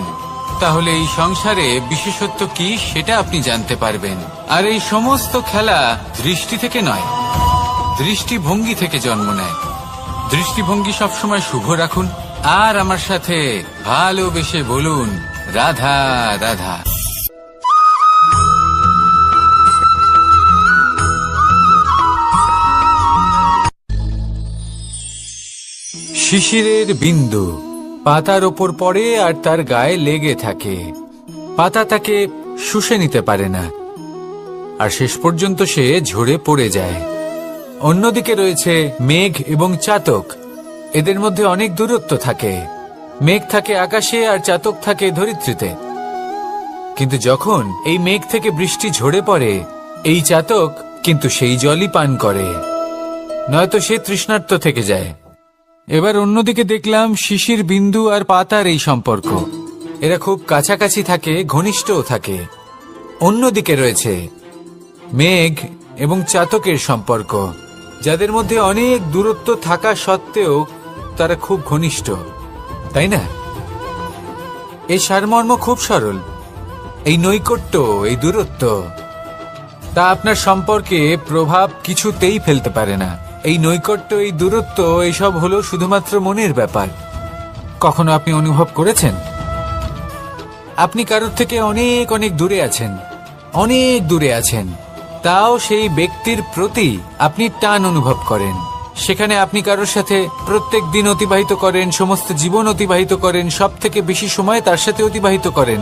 তাহলে এই সংসারে বিশেষত্ব কি সেটা আপনি জানতে পারবেন। আর এই সমস্ত খেলা দৃষ্টি থেকে নয়, দৃষ্টিভঙ্গি থেকে জন্ম নেয়। দৃষ্টিভঙ্গি সবসময় শুভ রাখুন আর আমার সাথে ভালোবেসে বলুন রাধা রাধা। শিশিরের বিন্দু পাতার ওপর পড়ে আর তার গায়ে লেগে থাকে, পাতা তাকে শুষে নিতে পারে না আর শেষ পর্যন্ত সে ঝরে পড়ে যায়। অন্যদিকে রয়েছে মেঘ এবং চাতক, এদের মধ্যে অনেক দূরত্ব থাকে। মেঘ থাকে আকাশে আর চাতক থাকে ধরিত্রীতে। কিন্তু যখন এই মেঘ থেকে বৃষ্টি ঝরে পড়ে, এই চাতক কিন্তু সেই জলই পান করে, নয়তো সে তৃষ্ণার্ত থেকে যায়। এবার অন্যদিকে দেখলাম শিশির বিন্দু আর পাতার এই সম্পর্ক। এরা খুব কাছাকাছি থাকে, ঘনিষ্ঠও থাকে। অন্যদিকে রয়েছে মেঘ এবং চাতকের সম্পর্ক, যাদের মধ্যে অনেক দূরত্ব থাকা সত্ত্বেও তারা খুব ঘনিষ্ঠ, তাই না? এই সারমর্ম খুব সরল। এই নৈকট্য, এই দূরত্ব, তা আপনার সম্পর্কে প্রভাব কিছুতেই ফেলতে পারে না। এই নৈকট্য, এই দূরত্ব, এইসব হলো শুধুমাত্র মনের ব্যাপার। কখনো আপনি অনুভব করেছেন আপনি কারোর থেকে অনেক অনেক দূরে আছেন, অনেক দূরে আছেন, তাও সেই ব্যক্তির প্রতি আপনি টান অনুভব করেন। সেখানে আপনি কারোর সাথে প্রত্যেক দিন অতিবাহিত করেন, সমস্ত জীবন অতিবাহিত করেন, সব থেকে বেশি সময় তার সাথে অতিবাহিত করেন,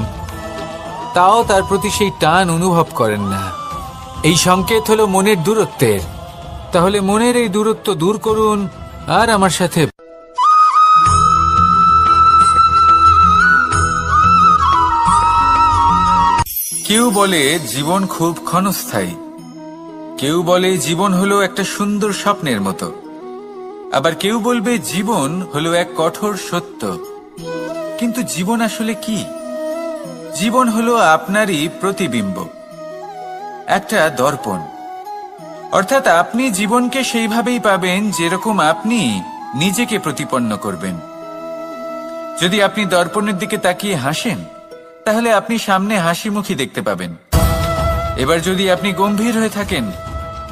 তাও তার প্রতি সেই টান অনুভব করেন না। এই সংকেত হলো মনের দূরত্বের। তাহলে মনের এই দূরত্ব দূর করুন আর আমার সাথে। কেউ বলে জীবন খুব ক্ষণস্থায়ী, কেউ বলে জীবন হলো একটা সুন্দর স্বপ্নের মতো, আবার কেউ বলবে জীবন হলো এক কঠোর সত্য। কিন্তু জীবন আসলে কি? জীবন হলো আপনারই প্রতিবিম্ব, একটা দর্পণ। অর্থাৎ আপনি জীবনকে সেইভাবেই পাবেন যেরকম আপনি নিজেকে প্রতিপন্ন করবেন। যদি আপনি দর্পণের দিকে তাকিয়ে হাসেন, তাহলে আপনি সামনে হাসি মুখী দেখতে পাবেন। এবার যদি আপনি গম্ভীর হয়ে থাকেন,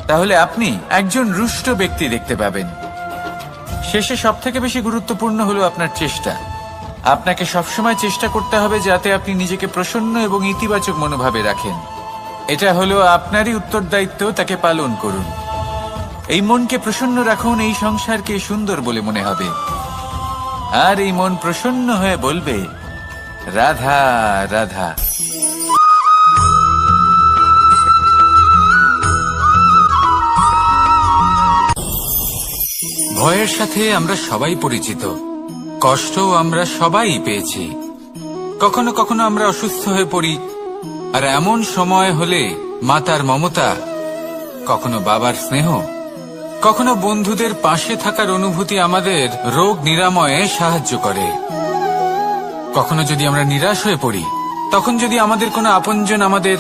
তাহলে আপনি একজন রুষ্ট ব্যক্তি দেখতে পাবেন। শেষে সবথেকে বেশি গুরুত্বপূর্ণ হলো আপনার চেষ্টা। আপনাকে সবসময় চেষ্টা করতে হবে যাতে আপনি নিজেকে প্রসন্ন এবং ইতিবাচক মনোভাবে রাখেন। এটা হলো আপনারই উত্তরদায়িত্ব, তাকে পালন করুন। এই মনকে প্রসন্ন রাখুন, এই সংসারকে সুন্দর বলে মনে হবে। আর এই মন প্রসন্ন হয়ে বলবে, রাধা রাধা। ভয়ের সাথে আমরা সবাই পরিচিত, কষ্টও আমরা সবাই পেয়েছি। কখনো কখনো আমরা অসুস্থ হয়ে পড়ি, আর এমন সময় হলে মাতার মমতা, কখনো বাবার স্নেহ, কখনো বন্ধুদের পাশে থাকার অনুভূতি আমাদের রোগ নিরাময়ে সাহায্য করে। কখনো যদি আমরা নিরাশ হয়ে পড়ি, তখন যদি আমাদের কোনো আপনজন আমাদের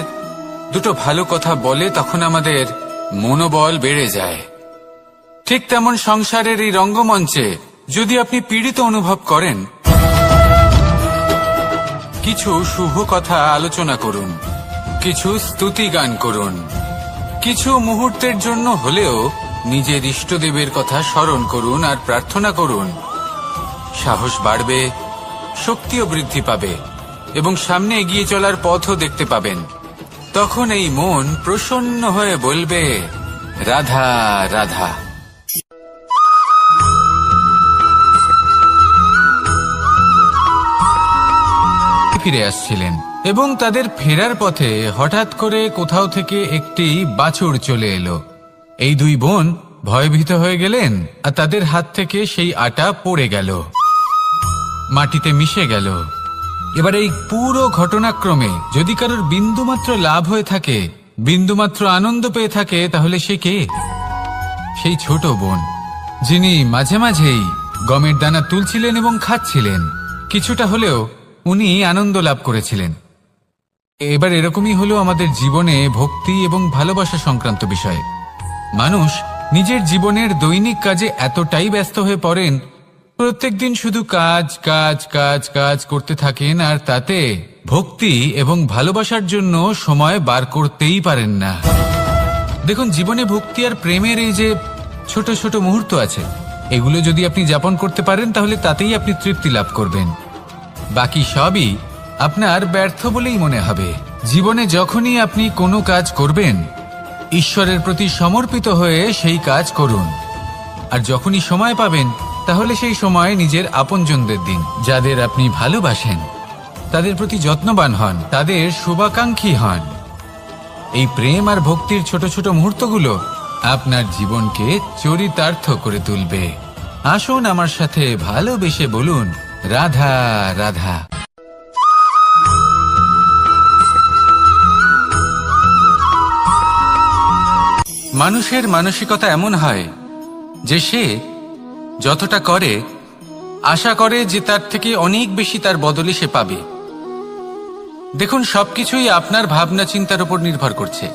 দুটো ভালো কথা বলে, তখন আমাদের মনোবল বেড়ে যায়। ঠিক তেমন সংসারের এই রঙ্গমঞ্চে যদি আপনি পীড়িত অনুভব করেন, কিছু শুভ কথা আলোচনা করুন, কিছু স্তুতি গান করুন, কিছু মুহূর্তের জন্য হলেও নিজের ইষ্টদেবের কথা স্মরণ করুন আর প্রার্থনা করুন। সাহস বাড়বে, শক্তিও বৃদ্ধি পাবে এবং সামনে এগিয়ে চলার পথও দেখতে পাবেন। তখন এই মন প্রসন্ন হয়ে বলবে, রাধা রাধা। ফিরে আসছিলেন এবং তাদের ফেরার পথে হঠাৎ করে কোথাও থেকে একটি বাছুর চলে এলো। এই দুই বোন ভয়ভীত হয়ে গেলেন আর তাদের হাত থেকে সেই আটা পড়ে গেল, মাটিতে মিশে গেল। এবার এই পুরো ঘটনাক্রমে যদি কারোর বিন্দুমাত্র লাভ হয়ে থাকে, বিন্দুমাত্র আনন্দ পেয়ে থাকে, তাহলে সে কে? সেই ছোট বোন, যিনি মাঝে মাঝেই গমের দানা তুলছিলেন এবং খাচ্ছিলেন। কিছুটা হলেও উনি আনন্দ লাভ করেছিলেন। এবার এরকমই হলো আমাদের জীবনে ভক্তি এবং ভালোবাসা সংক্রান্ত বিষয়ে। মানুষ নিজের জীবনের দৈনিক কাজে এতটাই ব্যস্ত হয়ে পড়েন, প্রত্যেকদিন শুধু কাজ কাজ কাজ কাজ করতে থাকেন, আর তাতে ভক্তি এবং ভালোবাসার জন্য সময় বার করতেই পারেন না। দেখুন, জীবনে ভক্তি আর প্রেমের এই যে ছোট ছোট মুহূর্ত আছে, এগুলো যদি আপনি যাপন করতে পারেন, তাহলে তাতেই আপনি তৃপ্তি লাভ করবেন। বাকি সবই আপনার ব্যর্থ বলেই মনে হবে। জীবনে যখনই আপনি কোনো কাজ করবেন, ঈশ্বরের প্রতি সমর্পিত হয়ে সেই কাজ করুন। আর যখনই সময় পাবেন, তাহলে সেই সময় নিজের আপনজনদের দিন, যাদের আপনি ভালোবাসেন। তাদের প্রতি যত্নবান হন, তাদের শুভাকাঙ্ক্ষী হন। এই প্রেম আর ভক্তির ছোট ছোট মুহূর্তগুলো আপনার জীবনকে চরিতার্থ করে তুলবে। আসুন আমার সাথে ভালোবেসে বলুন, রাধা রাধা। মানুষের মানসিকতা এমন হয় যে সে যতটা করে আশা করে যে তার থেকে অনেক বেশি তার বদলে সে পাবে। দেখুন, সবকিছুই আপনার ভাবনা চিন্তার উপর নির্ভর করছে।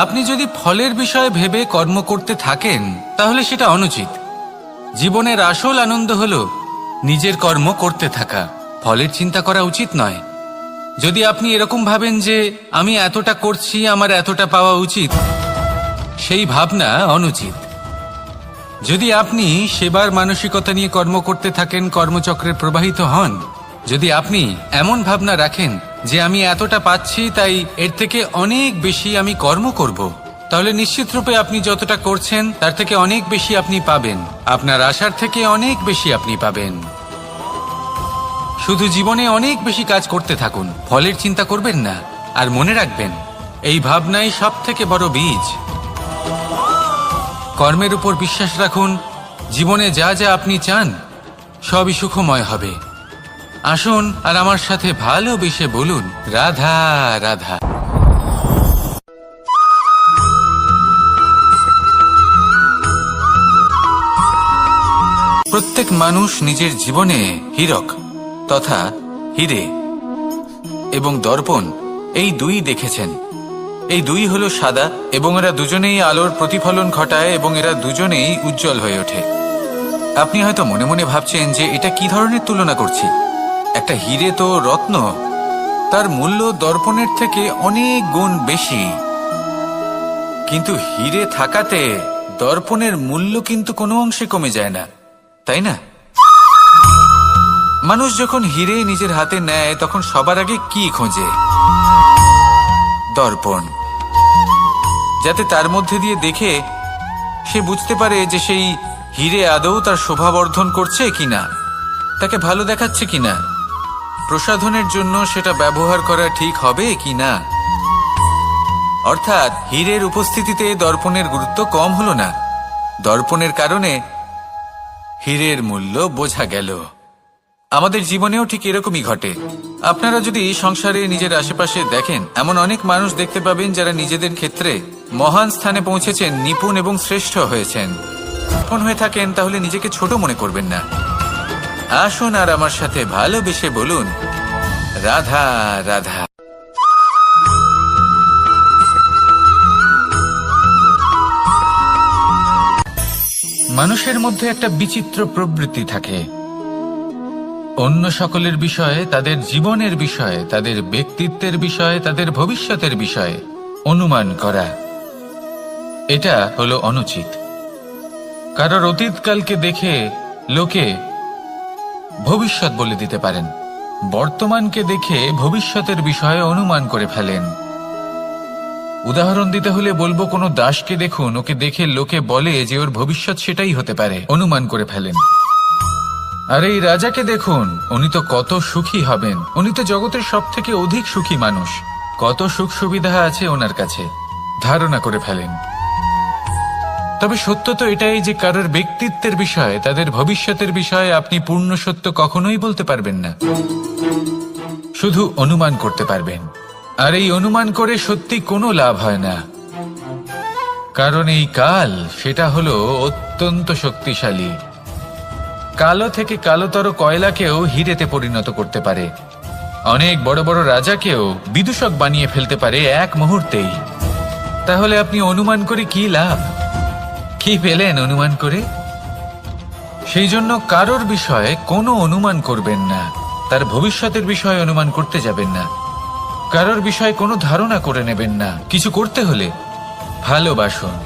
আপনি যদি ফলের বিষয়ে ভেবে কর্ম করতে থাকেন তাহলে সেটা অনুচিত। জীবনের আসল আনন্দ হলো নিজের কর্ম করতে থাকা, ফলের চিন্তা করা উচিত নয়। যদি আপনি এরকম ভাবেন যে আমি এতটা করছি, আমার এতটা পাওয়া উচিত, সেই ভাবনা অনুচিত। যদি আপনি সেবার মানসিকতা নিয়ে কর্ম করতে থাকেন, কর্মচক্রে প্রবাহিত হন, যদি আপনি এমন ভাবনা রাখেন যে আমি এতটা পাচ্ছি তাই এর থেকে অনেক বেশি আমি কর্ম করব, তাহলে নিশ্চিতরূপে আপনি যতটা করছেন তার থেকে অনেক বেশি আপনি পাবেন। আপনার আশার থেকে অনেক বেশি আপনি পাবেন। শুধু জীবনে অনেক বেশি কাজ করতে থাকুন, ফলের চিন্তা করবেন না। আর মনে রাখবেন, এই ভাবনাই সব থেকে বড় বীজ। কর্মের উপর বিশ্বাস রাখুন, জীবনে যা যা আপনি চান সবই সুখময় হবে। আসুন আর আমার সাথে ভালোবেসে বলুন, রাধা রাধা। প্রত্যেক মানুষ নিজের জীবনে হীরক তথা হীরে এবং দর্পণ এই দুই দেখেছেন। এই দুই হলো সাদা এবং এরা দুজনেই আলোর প্রতিফলন ঘটায় এবং এরা দুজনেই উজ্জ্বল হয়ে ওঠে। আপনি হয়তো মনে মনে ভাবছেন যে এটা কি ধরনের তুলনা করছি। একটা হীরে তো রত্ন, তার মূল্য দর্পণের থেকে অনেক গুণ বেশি। কিন্তু হীরে থাকাতে দর্পণের মূল্য কিন্তু কোনো অংশে কমে যায় না, তাই না? মানুষ যখন হীরে নিজের হাতে নেয় তখন সবার আগে কি খোঁজে? দর্পণ, যাতে তার মধ্যে দিয়ে দেখে সে বুঝতে পারে যে সেই হীরে আদৌ তার শোভাবর্ধন করছে কিনা, তাকে ভালো দেখাচ্ছে কিনা, প্রসাধনের জন্য সেটা ব্যবহার করা ঠিক হবে কিনা। অর্থাৎ হীরের উপস্থিতিতে দর্পণের গুরুত্ব কম হলো না, দর্পণের কারণে হীরের মূল্য বোঝা গেল। আমাদের জীবনেও ঠিক এরকমই ঘটে। আপনারা যদি সংসারে নিজের আশেপাশে দেখেন, এমন অনেক মানুষ দেখতে পাবেন যারা নিজেদের ক্ষেত্রে মহান স্থানে পৌঁছেছেন, নিপুণ এবং শ্রেষ্ঠ হয়েছেন। যখন হয়ে থাকেন তাহলে নিজেকে ছোট মনে করবেন না। আসুন আর আমার সাথে ভালোবেসে বলুন, রাধা রাধা। মানুষের মধ্যে একটা বিচিত্র প্রবৃত্তি থাকে, অন্য সকলের বিষয়ে, তাদের জীবনের বিষয়ে, তাদের ব্যক্তিত্বের বিষয়ে, তাদের ভবিষ্যতের বিষয়ে অনুমান করা। এটা হলো অনুচিত। কারোর অতীতকালকে দেখে লোকে ভবিষ্যৎ বলে দিতে পারেন, বর্তমানকে দেখে ভবিষ্যতের বিষয়ে অনুমান করে ফেলেন। উদাহরণ দিতে হলে বলবো, কোনো দাসকে দেখুন, ওকে দেখে লোকে বলে যে ওর ভবিষ্যৎ সেটাই হতে পারে, অনুমান করে ফেলেন। আর এই রাজাকে দেখুন, উনি তো কত সুখী হবেন, উনি তো জগতের সব থেকে অধিক সুখী মানুষ, কত সুখ সুবিধা আছে ওনার কাছে, ধারণা করে ফেলেন। তবে সত্য তো এটাই যে কারোর ব্যক্তিত্বের বিষয়ে, তাদের ভবিষ্যতের বিষয়ে আপনি পূর্ণ সত্য কখনোই বলতে পারবেন না, শুধু অনুমান করতে পারবেন। আর এই অনুমান করে সত্যি কোনো লাভ হয় না, কারণ এই কাল সেটা হলো অত্যন্ত শক্তিশালী। কালো থেকে কালোতর কয়লাকেও হীরেতে পরিণত করতে পারে, অনেক বড় বড় রাজাকেও বিদূষক বানিয়ে ফেলতে পারে এক মুহূর্তেই। তাহলে আপনি অনুমান করে কি লাভ? কি পেলেন অনুমান করে? সেই জন্য কারোর বিষয়ে কোনো অনুমান করবেন না, তার ভবিষ্যতের বিষয়ে অনুমান করতে যাবেন না, কারোর বিষয়ে কোনো ধারণা করে নেবেন না। কিছু করতে হলে ভালোবাসুন,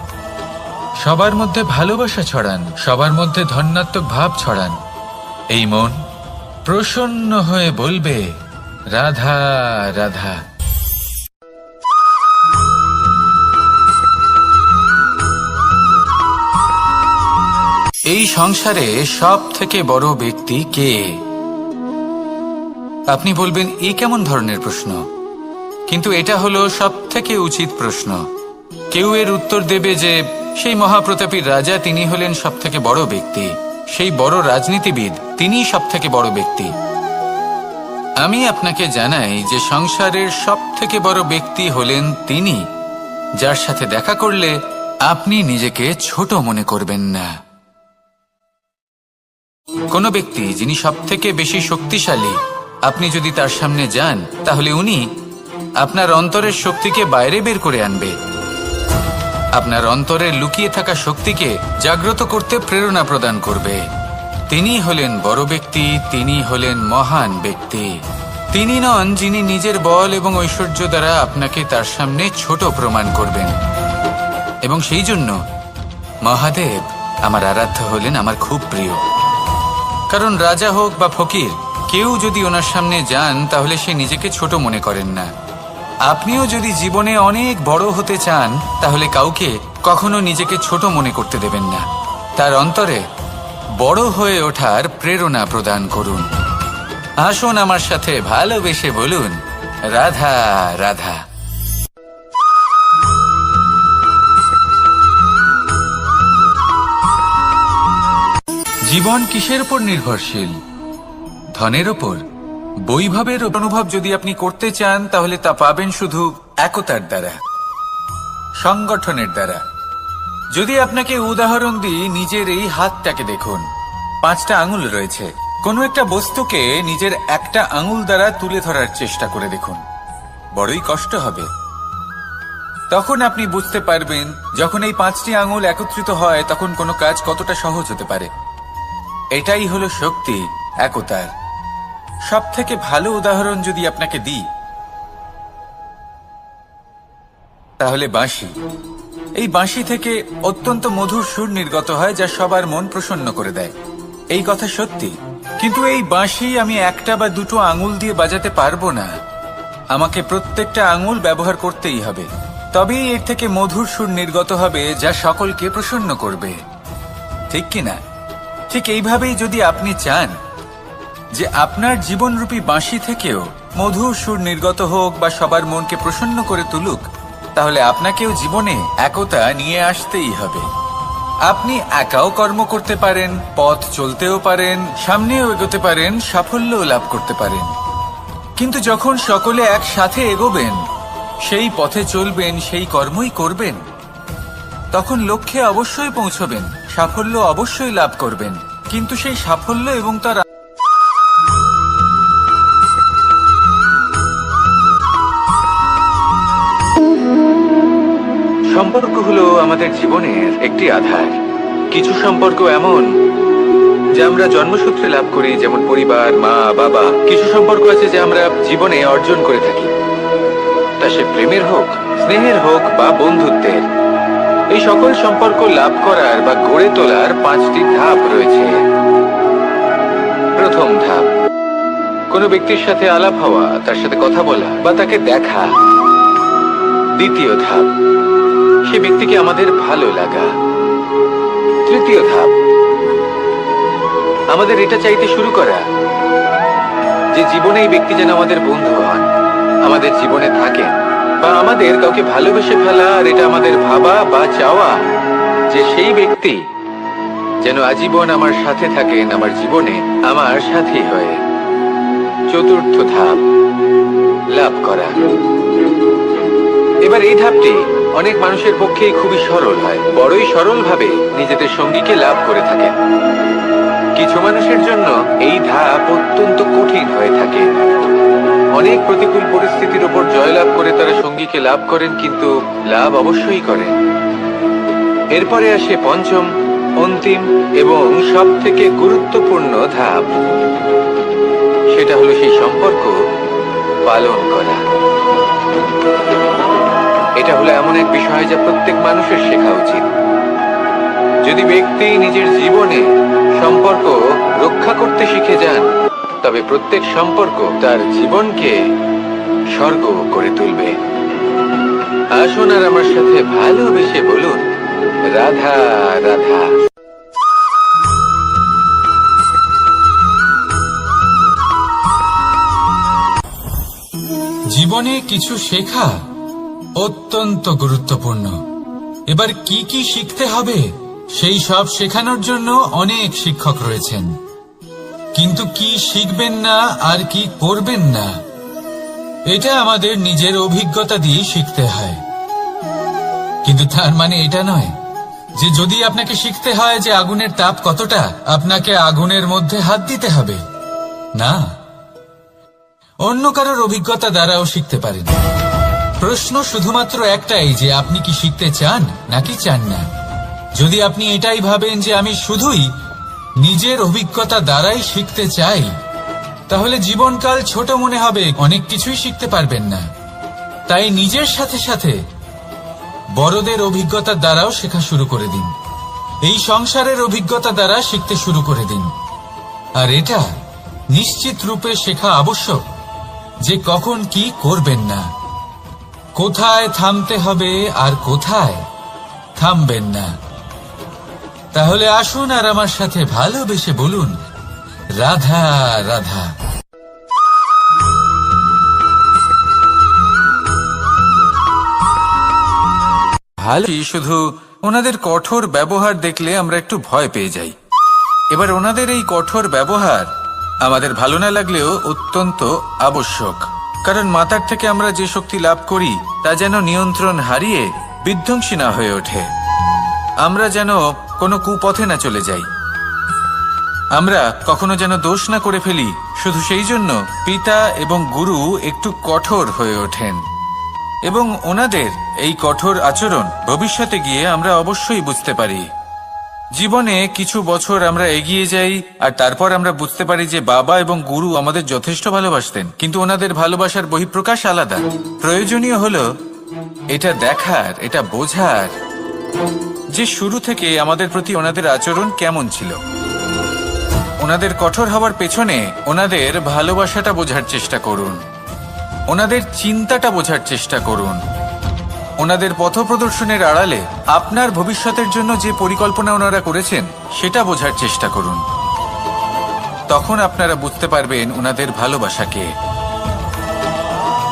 সবার মধ্যে ভালোবাসা ছড়ান, সবার মধ্যে ধন্যাত্মক ভাব ছড়ান। এই মন প্রসন্ন হয়ে বলবে, রাধা রাধা। এই সংসারে সব থেকে বড় ব্যক্তি কে? আপনি বলবেন, এ কেমন ধরনের প্রশ্ন? কিন্তু এটা হলো সব থেকে উচিত প্রশ্ন। কেউ এর উত্তর দেবে যে সেই মহাপ্রতাপী রাজা তিনি হলেন সবথেকে বড় ব্যক্তি, সেই বড় রাজনীতিবিদ তিনিই সবথেকে বড় ব্যক্তি। আমি আপনাকে জানাই যে সংসারের সবথেকে বড় ব্যক্তি হলেন তিনি, যার সাথে দেখা করলে আপনি নিজেকে ছোট মনে করবেন না। কোনো ব্যক্তি যিনি সবথেকে বেশি শক্তিশালী, আপনি যদি তার সামনে যান তাহলে উনি আপনার অন্তরের শক্তিকে বাইরে বের করে আনবে, আপনার অন্তরে লুকিয়ে থাকা শক্তিকে জাগ্রত করতে প্রেরণা প্রদান করবে। তিনি হলেন বড় ব্যক্তি, তিনি হলেন মহান ব্যক্তি। তিনি নন যিনি নিজের বল এবং ঐশ্বর্য দ্বারা আপনাকে তার সামনে ছোট প্রমাণ করবেন। এবং সেই জন্য মহাদেব আমার আরাধ্য হলেন আমার খুব প্রিয়। কারণ রাজা হোক বা ফকির, কেউ যদি ওনার সামনে যান তাহলে সে নিজেকে ছোট মনে করেন না। আপনিও যদি জীবনে অনেক বড় হতে চান তাহলে কাউকে কখনো নিজেকে ছোট মনে করতে দেবেন না। তার অন্তরে বড় হয়ে ওঠার প্রেরণা প্রদান করুন। আসুন আমার সাথে ভালোবেসে বলুন, রাধা রাধা। জীবন কিসের উপর নির্ভরশীল? ধনের ওপর? বৈভবের অনুভব যদি আপনি করতে চান তাহলে তা পাবেন শুধু একতার দ্বারা, সংগঠনের দ্বারা। যদি আপনাকে উদাহরণ দিই, নিজের এই হাতটাকে দেখুন, 5টা আঙুল রয়েছে। কোনো একটা বস্তুকে নিজের একটা আঙুল দ্বারা তুলে ধরার চেষ্টা করে দেখুন, বড়ই কষ্ট হবে। তখন আপনি বুঝতে পারবেন যখন এই 5টি আঙুল একত্রিত হয় তখন কোনো কাজ কতটা সহজ হতে পারে। এটাই হলো শক্তি, একতার। সব থেকে ভালো উদাহরণ যদি আপনাকে দিই তাহলে বাঁশি। এই বাঁশি থেকে অত্যন্ত মধুর সুর নির্গত হয় যা সবার মন প্রসন্ন করে দেয়। এই কথা সত্যি, কিন্তু এই বাঁশি আমি একটা বা দুটো আঙুল দিয়ে বাজাতে পারবো না। আমাকে প্রত্যেকটা আঙুল ব্যবহার করতেই হবে, তবেই এর থেকে মধুর সুর নির্গত হবে যা সকলকে প্রসন্ন করবে, ঠিক কিনা? ঠিক এইভাবেই যদি আপনি চান যে আপনার জীবনরূপী বাঁশি থেকেও মধুর সুর নির্গত হোক বা সবার মনকে প্রসন্ন করে তুলুক, তাহলে আপনাকেও জীবনে একতা নিয়ে আসতেই হবে। আপনি একাও কর্ম করতে পারেন, পথ চলতেও পারেন, সামনেও এগোতে পারেন, সাফল্যও লাভ করতে পারেন। কিন্তু যখন সকলে একসাথে এগোবেন, সেই পথে চলবেন, সেই কর্মই করবেন, তখন লক্ষ্যে অবশ্যই পৌঁছবেন, সাফল্য অবশ্যই লাভ করবেন। কিন্তু সেই সাফল্য এবং তার সম্পর্ক হলো আমাদের জীবনের একটি আধার। কিছু সম্পর্ক এমন যা আমরা জন্মসূত্রে লাভ করি, যেমন পরিবার, মা, বাবা। কিছু সম্পর্ক আছে যা আমরা জীবনে অর্জন করে থাকি, তা সে প্রেমের হোক, স্নেহের হোক বা বন্ধুত্বের। এই সকল সম্পর্ক লাভ করার বা গড়ে তোলার 5টি ধাপ রয়েছে। প্রথম ধাপ, কোনো ব্যক্তির সাথে আলাপ হওয়া, তার সাথে কথা বলা বা তাকে দেখা। দ্বিতীয় ধাপ, সে ব্যক্তিকে আমাদের ভালো লাগা। তৃতীয় ধাপ, আমাদের এটা চাইতে শুরু করা যে জীবনে এই ব্যক্তি যেন আমাদের বন্ধু হন, আমাদের জীবনে থাকেন, বা আমাদের কাউকে ভালোবেসে ফেলা আর এটা আমাদের ভাবা বা চাওয়া যে সেই ব্যক্তি যেন আজীবন আমার সাথে থাকেন, আমার জীবনে আমার সাথী হয়ে। চতুর্থ ধাপ, লাভ করা। এবার এই ধাপটি অনেক মানুষের পক্ষেই খুবই সরল হয়, বড়ই সরলভাবে নিজেদের সঙ্গীকে লাভ করে থাকেন। কিছু মানুষের জন্য এই ধাপ অত্যন্ত কঠিন হয়ে থাকে। অনেক প্রতিকূল পরিস্থিতির উপর জয়লাভ করে তারা সঙ্গীকে লাভ করেন, কিন্তু লাভ অবশ্যই করেন। এরপরে আসে পঞ্চম, অন্তিম এবং সব থেকে গুরুত্বপূর্ণ ধাপ। সেটা হলো সেই সম্পর্ক পালন করা। এটা হলো এমন এক বিষয় যা প্রত্যেক মানুষের শেখা উচিত। যদি ব্যক্তি নিজের জীবনে সম্পর্ক রক্ষা করতে শিখে যান, তবে প্রত্যেক সম্পর্ক তার জীবনকে স্বর্গ করে তুলবে। আসুন আর আমার সাথে ভালোবেসে বলুন, রাধা রাধা। জীবনে কিছু শেখা অত্যন্ত গুরুত্বপূর্ণ, এবার কি কি শিখতে হবে সেই সব শেখানোর জন্য অনেক শিক্ষক রয়েছেন, কিন্তু কি শিখবেন না আর কি করবেন না এটা আমাদের নিজের অভিজ্ঞতা দিয়ে শিখতে হয়। কিন্তু তার মানে এটা নয় যে যদি আপনাকে শিখতে হয় যে আগুনের তাপ কতটা, আপনাকে আগুনের মধ্যে হাত দিতে হবে। না, অন্য কারোর অভিজ্ঞতা দ্বারাও শিখতে পারেন। প্রশ্ন শুধুমাত্র একটাই যে আপনি কি শিখতে চান নাকি চান না। যদি আপনি এটাই ভাবেন যে আমি শুধুই নিজের অভিজ্ঞতা দ্বারাই শিখতে চাই, তাহলে জীবনকাল ছোট মনে হবে, অনেক কিছুই শিখতে পারবেন না। তাই নিজের সাথে সাথে বড়দের অভিজ্ঞতার দ্বারাও শেখা শুরু করে দিন। এই সংসারের অভিজ্ঞতা দ্বারা শিখতে শুরু করে দিন। আর এটা নিশ্চিত রূপে শেখা আবশ্যক যে কখন কি করবেন না, কোথায় থামতে হবে আর কোথায় থামবেন না। তাহলে আসুন আর আমার সাথে ভালোবেসে বলুন, রাধা রাধা। ভালো, শুধু ওনাদের কঠোর ব্যবহার দেখলে আমরা একটু ভয় পেয়ে যাই। এবার ওনাদের এই কঠোর ব্যবহার আমাদের ভালো না লাগলেও অত্যন্ত আবশ্যক, কারণ মাতার থেকে আমরা যে শক্তি লাভ করি তা যেন নিয়ন্ত্রণ হারিয়ে বিধ্বংসী না হয়ে ওঠে, আমরা যেন কোনো কুপথে না চলে যাই, আমরা কখনো যেন দোষ না করে ফেলি। শুধু সেই জন্য পিতা এবং গুরু একটু কঠোর হয়ে ওঠেন, এবং ওনাদের এই কঠোর আচরণ ভবিষ্যতে গিয়ে আমরা অবশ্যই বুঝতে পারি। জীবনে কিছু বছর আমরা এগিয়ে যাই আর তারপর আমরা বুঝতে পারি যে বাবা এবং গুরু আমাদের যথেষ্ট ভালোবাসতেন, কিন্তু ওনাদের ভালোবাসার বহিঃপ্রকাশ আলাদা। প্রয়োজনীয় হলো এটা দেখার, এটা বোঝার যে শুরু থেকে আমাদের প্রতি ওনাদের আচরণ কেমন ছিল। ওনাদের কঠোর হওয়ার পেছনে ওনাদের ভালোবাসাটা বোঝার চেষ্টা করুন, ওনাদের চিন্তাটা বোঝার চেষ্টা করুন, ওনাদের পথপ্রদর্শনের আড়ালে আপনার ভবিষ্যতের জন্য যে পরিকল্পনা ওনারা করেছেন সেটা বোঝার চেষ্টা করুন। তখন আপনারা বুঝতে পারবেন ওনাদের ভালোবাসাকে।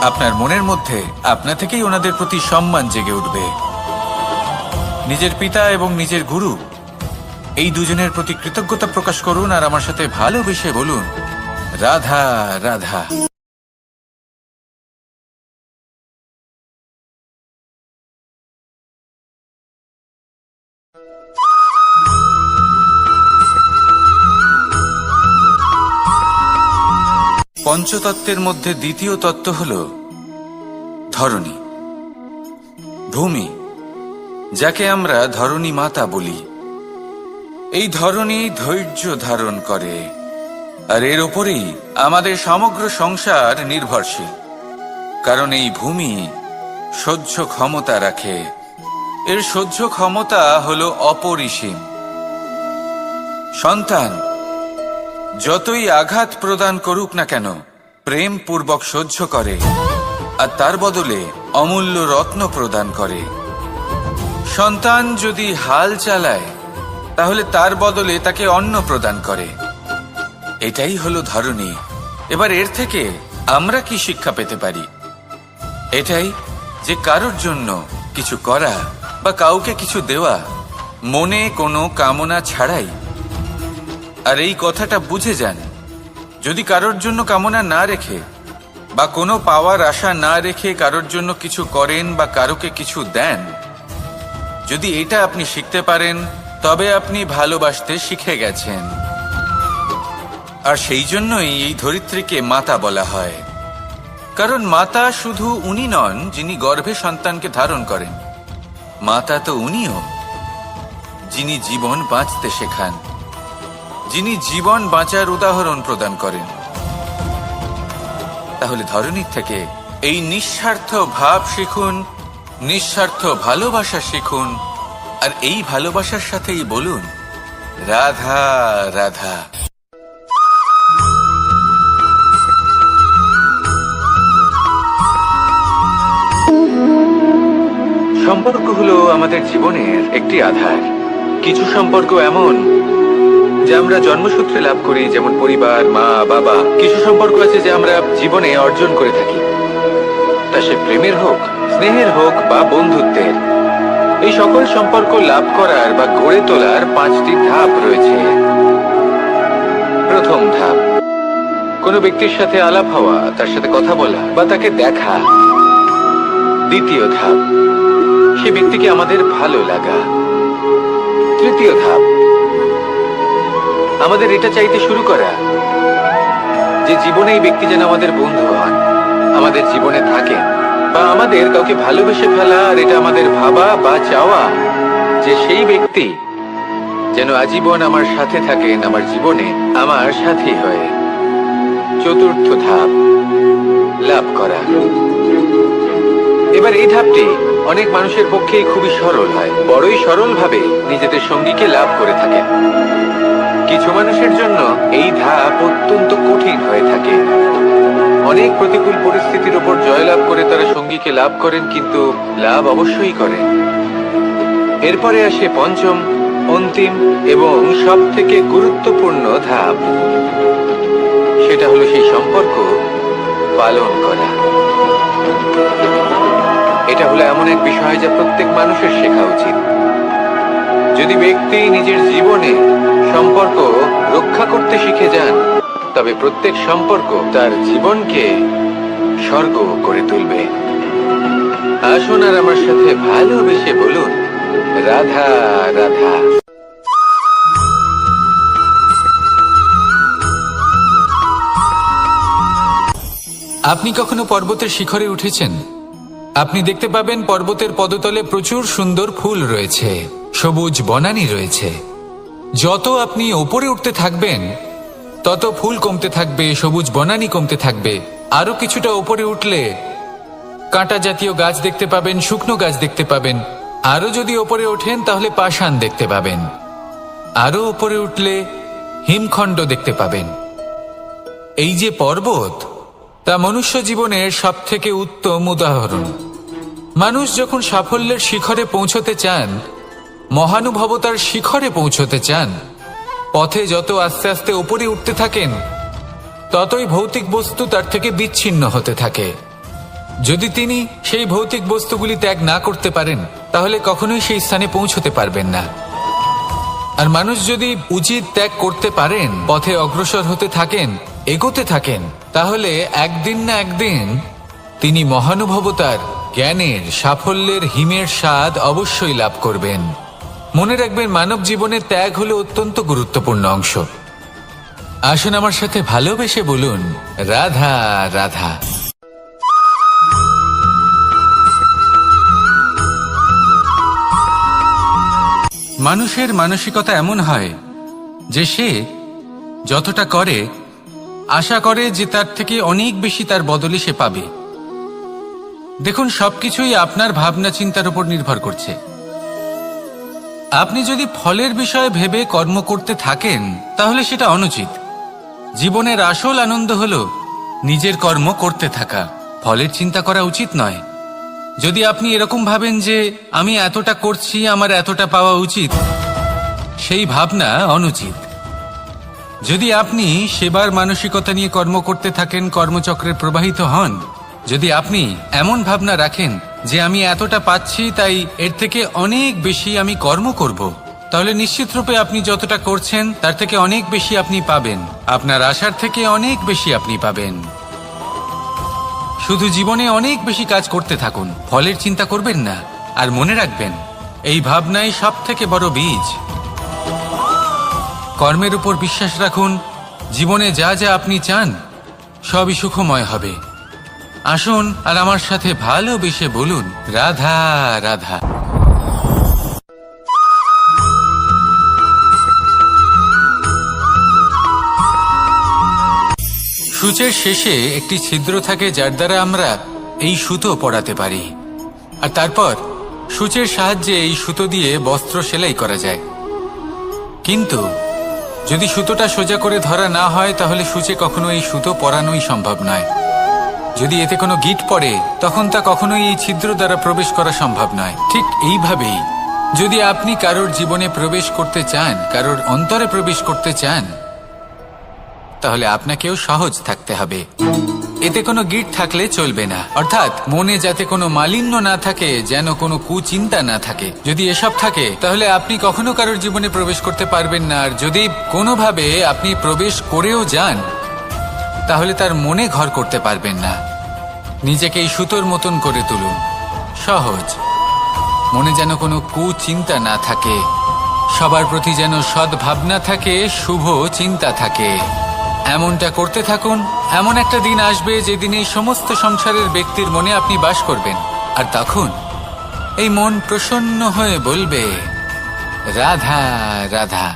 আপনার মনের মধ্যে আপনা থেকেই ওনাদের প্রতি সম্মান জেগে উঠবে। নিজের পিতা এবং নিজের গুরু এই দুজনের প্রতি কৃতজ্ঞতা প্রকাশ করুন আর আমার সাথে ভালোবেসে বলুন, রাধা রাধা। পঞ্চতত্ত্বের মধ্যে দ্বিতীয় তত্ত্ব হল ধরণী, ভূমি, যাকে আমরা ধরণী মাতা বলি। এই ধরণী ধৈর্য ধারণ করে, আর এর ওপরেই আমাদের সমগ্র সংসার নির্ভরশীল, কারণ এই ভূমি সহ্য ক্ষমতা রাখে। এর সহ্য ক্ষমতা হল অপরিসীম। সন্তান যতই আঘাত প্রদান করুক না কেন প্রেম পূর্বক সহ্য করে, আর তার বদলে অমূল্য রত্ন প্রদান করে। সন্তান যদি হাল চালায় তাহলে তার বদলে তাকে অন্ন প্রদান করে। এটাই হলো ধরণী। এবার এর থেকে আমরা কি শিক্ষা পেতে পারি? এটাই যে কারোর জন্য কিছু করা বা কাউকে কিছু দেওয়া মনে কোনো কামনা ছাড়াই। আর এই কথাটা বুঝে যান, যদি কারোর জন্য কামনা না রেখে বা কোনো পাওয়ার আশা না রেখে কারোর জন্য কিছু করেন বা কারোকে কিছু দেন, যদি এটা আপনি শিখতে পারেন তবে আপনি ভালোবাসতে শিখে গেছেন। আর সেই জন্যই এই ধরিত্রীকে মাতা বলা হয়, কারণ মাতা শুধু উনি নন যিনি গর্ভে সন্তানকে ধারণ করেন, মাতা তো উনিও যিনি জীবন বাঁচতে শেখান, যিনি জীবন বাঁচার উদাহরণ প্রদান করেন। তাহলে ধরণীর থেকে এই নিঃস্বার্থ ভাব শিখুন, নিঃস্বার্থ ভালোবাসা শিখুন, আর এই ভালোবাসার সাথেই বলুন, রাধা রাধা। সম্পর্ক হলো আমাদের জীবনের একটি আধার। কিছু সম্পর্ক এমন যা আমরা জন্মসূত্রে লাভ করি, যেমন পরিবার, মা, বাবা। কিছু সম্পর্ক আছে যা আমরা জীবনে অর্জন করে থাকি, তা সে প্রেমের হোক, স্নেহের হোক বা বন্ধুত্বের। এই সকল সম্পর্ক লাভ করার বা গড়ে তোলার 5টি ধাপ রয়েছে। প্রথম ধাপ, কোনো ব্যক্তির সাথে আলাপ হওয়া, তার সাথে কথা বলা বা তাকে দেখা। দ্বিতীয় ধাপ, সে ব্যক্তিকে আমাদের ভালো লাগা। তৃতীয় ধাপ, আমাদের এটা চাইতে শুরু করা যে জীবনে এই ব্যক্তি যেন আমাদের বন্ধু হন, আমাদের জীবনে থাকেন, বা আমাদের কাউকে ভালোবেসে ফেলা। আর এটা আমাদের ভাবা বা চাওয়া যে সেই ব্যক্তি যেন আজীবন আমার সাথে থাকেন, আমার জীবনে আমার সাথী হয়ে। চতুর্থ ধাপ, লাভ করা। এবার এই ধাপটি অনেক মানুষের পক্ষেই খুবই সরল হয়, বড়ই সরল ভাবে নিজেদের সঙ্গীকে লাভ করে থাকেন। কিছু মানুষের জন্য এই ধাপ অত্যন্ত কঠিন হয়ে থাকে। অনেক প্রতিকূল পরিস্থিতির উপর জয়লাভ করে তারা সঙ্গীকে লাভ করেন, কিন্তু লাভ অবশ্যই করেন। এরপরে আসে পঞ্চম, অন্তিম এবং সব থেকে গুরুত্বপূর্ণ ধাপ। সেটা হলো সেই সম্পর্ক পালন করা। এটা হলো এমন এক বিষয় যা প্রত্যেক মানুষের শেখা উচিত। যদি ব্যক্তি নিজের জীবনে সম্পর্ক রক্ষা করতে শিখে যান, তবে প্রত্যেক সম্পর্ক তার জীবনকে স্বর্গ করে তুলবে। আসুন আর আমার সাথে ভালোবেসে বলুন, রাধা রাধা। আপনি কখনো পর্বতের শিখরে উঠেছেন? আপনি দেখতে পাবেন পর্বতের পদতলে প্রচুর সুন্দর ফুল রয়েছে, সবুজ বনানী রয়েছে। যত আপনি ওপরে উঠতে থাকবেন তত ফুল কমতে থাকবে, সবুজ বনানী কমতে থাকবে। আরো কিছুটা ওপরে উঠলে কাঁটা জাতীয় গাছ দেখতে পাবেন, শুকনো গাছ দেখতে পাবেন। আরো যদি ওপরে ওঠেন তাহলে পাষাণ দেখতে পাবেন। আরো ওপরে উঠলে হিমখণ্ড দেখতে পাবেন। এই যে পর্বত, তা মনুষ্য জীবনের সব থেকে উত্তম উদাহরণ। মানুষ যখন সাফল্যের শিখরে পৌঁছতে চান, মহানুভবতার শিখরে পৌঁছতে চান, পথে যত আস্তে আস্তে উপরে উঠতে থাকেন, ততই ভৌতিক বস্তু তার থেকে বিচ্ছিন্ন হতে থাকে। যদি তিনি সেই ভৌতিক বস্তুগুলি ত্যাগ না করতে পারেন, তাহলে কখনোই সেই স্থানে পৌঁছতে পারবেন না। আর মানুষ যদি উচিত ত্যাগ করতে পারেন, পথে অগ্রসর হতে থাকেন, এগোতে থাকেন, তাহলে একদিন না একদিন তিনি মহানুভবতার, জ্ঞানের, সাফল্যের হিমের স্বাদ অবশ্যই লাভ করবেন। মনে রাখবেন, মানব জীবনে ত্যাগ হলো অত্যন্ত গুরুত্বপূর্ণ অংশ। আসুন আমার সাথে ভালোবেসে বলুন, রাধা রাধা। মানুষের মানসিকতা এমন হয় যে সে যতটা করে আশা করে যে তার থেকে অনেক বেশি তার বদলে সে পাবে। দেখুন, সবকিছুই আপনার ভাবনা চিন্তার উপর নির্ভর করছে। আপনি যদি ফলের বিষয়ে ভেবে কর্ম করতে থাকেন, তাহলে সেটা অনুচিত। জীবনের আসল আনন্দ হলো নিজের কর্ম করতে থাকা, ফলের চিন্তা করা উচিত নয়। যদি আপনি এরকম ভাবেন যে আমি এতটা করছি, আমার এতটা পাওয়া উচিত, সেই ভাবনা অনুচিত। যদি আপনি সেবার মানসিকতা নিয়ে কর্ম করতে থাকেন, কর্মচক্রে প্রবাহিত হন, যদি আপনি এমন ভাবনা রাখেন যে আমি এতটা পাচ্ছি, তাই এর থেকে অনেক বেশি আমি কর্ম করব, তাহলে নিশ্চিতরূপে আপনি যতটা করছেন তার থেকে অনেক বেশি আপনি পাবেন। আপনার আশার থেকে অনেক বেশি আপনি পাবেন। শুধু জীবনে অনেক বেশি কাজ করতে থাকুন, ফলের চিন্তা করবেন না। আর মনে রাখবেন, এই ভাবনাই সব থেকে বড় বীজ। কর্মের উপর বিশ্বাস রাখুন, জীবনে যা যা আপনি চান সবই সুখময় হবে। আসুন আর আমার সাথে ভালোবেসে বলুন, রাধা রাধা। সূচের শেষে একটি ছিদ্র থাকে, যার দ্বারা আমরা এই সুতো পরাতে পারি। আর তারপর সূচের সাহায্যে এই সুতো দিয়ে বস্ত্র সেলাই করা যায়। কিন্তু যদি সুতোটা সোজা করে ধরা না হয়, তাহলে সূচে কখনো এই সুতো পরানোই সম্ভব নয়। যদি এতে কোনো গিঁট পড়ে, তখন তা কখনোই এই ছিদ্র দ্বারা প্রবেশ করা সম্ভব নয়। ঠিক এইভাবেই যদি আপনি কারোর জীবনে প্রবেশ করতে চান, কারোর অন্তরে প্রবেশ করতে চান, তাহলে আপনাকেও সহজ থাকতে হবে। এতে কোনো গিট থাকলে চলবে না, অর্থাৎ মনে যাতে কোনো মালিন্য না থাকে, যেন কোনো কুচিন্তা না থাকে। যদি এসব থাকে তাহলে আপনি কখনো কারোর জীবনে প্রবেশ করতে পারবেন না। আর যদি কোনোভাবে আপনি প্রবেশ করেও যান তাহলে তার মনে ঘর করতে পারবেন না। নিজেকে এই সুতোর মতন করে তুলুন, সহজ। মনে যেন কোনো কুচিন্তা না থাকে, সবার প্রতি যেন সদ্ভাবনা থাকে, শুভ চিন্তা থাকে। এমনটা করতে থাকুন। এমন একটা দিন আসবে যেদিন এই সমস্ত সংসারের ব্যক্তির মনে আপনি বাস করবেন, আর তখন এই মন প্রসন্ন হয়ে বলবে, রাধা রাধা।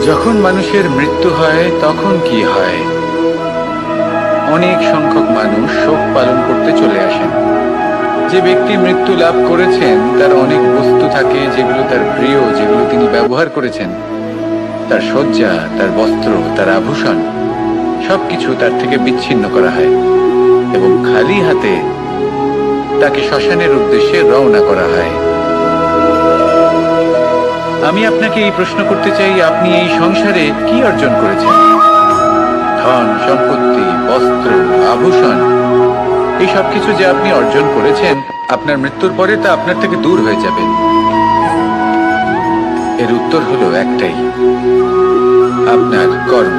যখন মানুষের মৃত্যু হয় তখন কি হয়? অনেক সংখ্যক মানুষ শোক পালন করতে চলে আসেন। যে ব্যক্তি মৃত্যু লাভ করেছেন তার অনেক বস্তু থাকে যেগুলো তার প্রিয়, যেগুলো তিনি ব্যবহার করেছেন। তার শয্যা, তার বস্ত্র, তার আভূষণ সবকিছু তার থেকে বিচ্ছিন্ন করা হয় এবং খালি হাতে তাকে শ্মশানের উদ্দেশ্যে রওনা করা হয়। আমি আপনাকে এই প্রশ্ন করতে চাই, আপনি এই সংসারে কি অর্জন করেছেন? ধন সম্পত্তি, বস্ত্র, আভূষণ, এই সবকিছু যে আপনি অর্জন করেছেন, আপনার মৃত্যুর পরে তা আপনার থেকে দূর হয়ে যাবে। এর উত্তর হলো একটাই, আপনার কর্ম।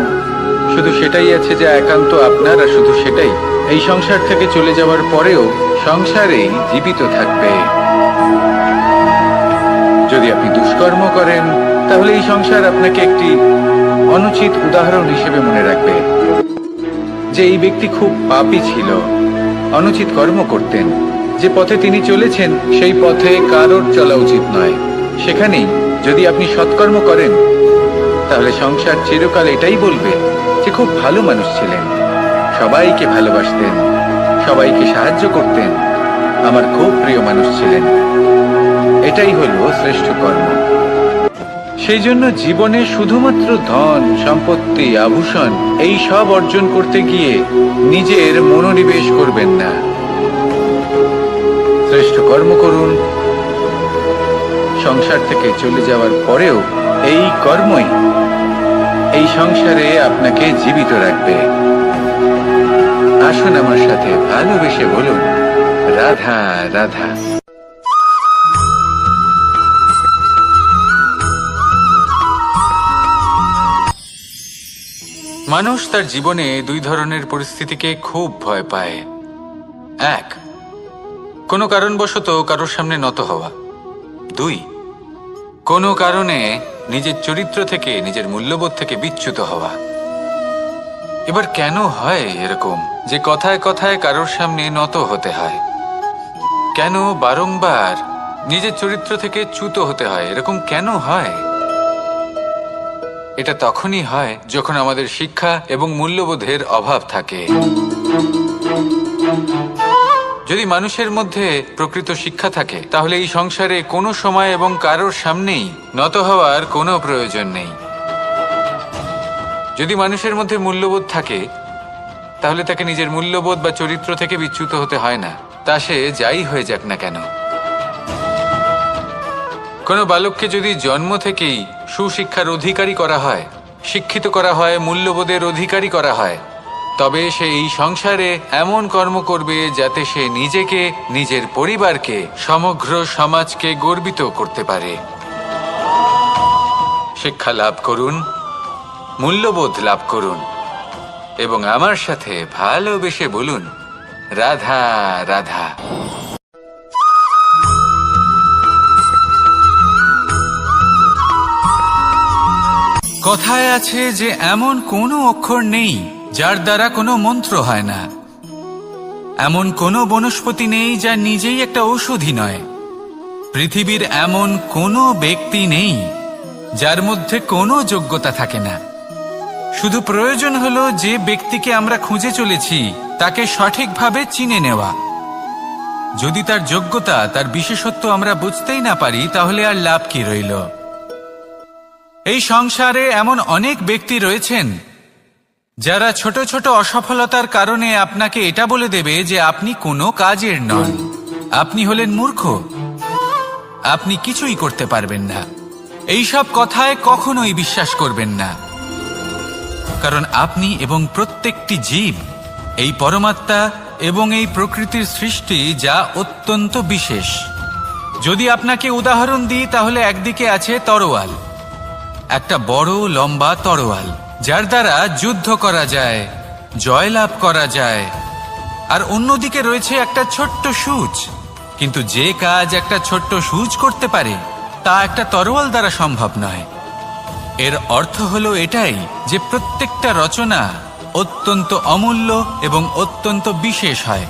শুধু সেটাই আছে যা একান্ত আপনার, আর শুধু সেটাই এই সংসার থেকে চলে যাওয়ার পরেও সংসারেই জীবিত থাকবে। যদি আপনি দুষ্কর্ম করেন তাহলে এই সংসার আপনাকে একটি অনুচিত উদাহরণ হিসেবে মনে রাখবে যে এই ব্যক্তি খুব পাপী ছিল, অনুচিত কর্ম করতেন। যে পথে তিনি চলেছেন সেই পথে কারোর চলা উচিত নয়। সেখানেই যদি আপনি সৎকর্ম করেন তাহলে সংসার চিরকাল এটাই বলবে যে খুব ভালো মানুষ ছিলেন, সবাইকে ভালোবাসতেন, সবাইকে সাহায্য করতেন, আমার খুব প্রিয় মানুষ ছিলেন। এটাই হলো শ্রেষ্ঠ কর্ম। সেই জন্য জীবনে শুধুমাত্র ধন সম্পত্তি, আভূষণ এই সব অর্জন করতে গিয়ে নিজের মনোনিবেশ করবেন না। শ্রেষ্ঠ কর্ম করুন। সংসার থেকে চলে যাওয়ার পরেও এই কর্মই এই সংসারে আপনাকে জীবিত রাখবে। আসুন আমার সাথে ভালোবেসে বলুন, রাধা রাধা। মানুষ তার জীবনে দুই ধরনের পরিস্থিতিকে খুব ভয় পায়। এক, কোনো কারণবশত কারোর সামনে নত হওয়া। দুই, কোনো কারণে নিজের চরিত্র থেকে, নিজের মূল্যবোধ থেকে বিচ্যুত হওয়া। এবার কেন হয় এরকম যে কথায় কথায় কারোর সামনে নত হতে হয়? কেন বারংবার নিজের চরিত্র থেকে চ্যুত হতে হয়? এরকম কেন হয়? এটা তখনই হয় যখন আমাদের শিক্ষা এবং মূল্যবোধের অভাব থাকে। যদি মানুষের মধ্যে প্রকৃত শিক্ষা থাকে তাহলে এই সংসারে কোনো সময় এবং কারোর সামনেই নত হওয়ার কোনো প্রয়োজন নেই। যদি মানুষের মধ্যে মূল্যবোধ থাকে তাহলে তাকে নিজের মূল্যবোধ বা চরিত্র থেকে বিচ্যুত হতে হয় না, তা সে যাই হয়ে যাক না কেন। কোনো বালককে যদি জন্ম থেকেই সুশিক্ষার অধিকারী করা হয়, শিক্ষিত করা হয়, মূল্যবোধের অধিকারী করা হয়, তবে সে এই সংসারে এমন কর্ম করবে যাতে সে নিজেকে, নিজের পরিবারকে, সমগ্র সমাজকে গর্বিত করতে পারে। শিক্ষা লাভ করুন, মূল্যবোধ লাভ করুন এবং আমার সাথে ভালোবেসে বলুন, রাধা রাধা। কথায় আছে যে এমন কোনো অক্ষর নেই যার দ্বারা কোনো মন্ত্র হয় না। এমন কোনো বনস্পতি নেই যা নিজেই একটা ঔষধি নয়। পৃথিবীর এমন কোনো ব্যক্তি নেই যার মধ্যে কোনো যোগ্যতা থাকে না। শুধু প্রয়োজন হলো যে ব্যক্তিকে আমরা খুঁজে চলেছি তাকে সঠিকভাবে চিনে নেওয়া। যদি তার যোগ্যতা, তার বিশেষত্ব আমরা বুঝতেই না পারি তাহলে আর লাভ কি রইল? এই সংসারে এমন অনেক ব্যক্তি রয়েছেন যারা ছোট ছোট অসফলতার কারণে আপনাকে এটা বলে দেবে যে আপনি কোনো কাজের নন, আপনি হলেন মূর্খ, আপনি কিছুই করতে পারবেন না। এইসব কথায় কখনোই বিশ্বাস করবেন না, কারণ আপনি এবং প্রত্যেকটি জীব এই পরমাত্মা এবং এই প্রকৃতির সৃষ্টি, যা অত্যন্ত বিশেষ। যদি আপনাকে উদাহরণ দিই তাহলে একদিকে আছে তরোয়াল, একটা বড় লম্বা তরোয়াল, যার দ্বারা যুদ্ধ করা যায়, জয়লাভ করা যায়। আর অন্যদিকে রয়েছে একটা ছোট্ট সূচ, কিন্তু যে কাজ একটা ছোট্ট সূচ করতে পারে তা একটা তরোয়াল দ্বারা সম্ভব নয়। এর অর্থ হলো এটাই যে প্রত্যেকটা রচনা অত্যন্ত অমূল্য এবং অত্যন্ত বিশেষ হয়।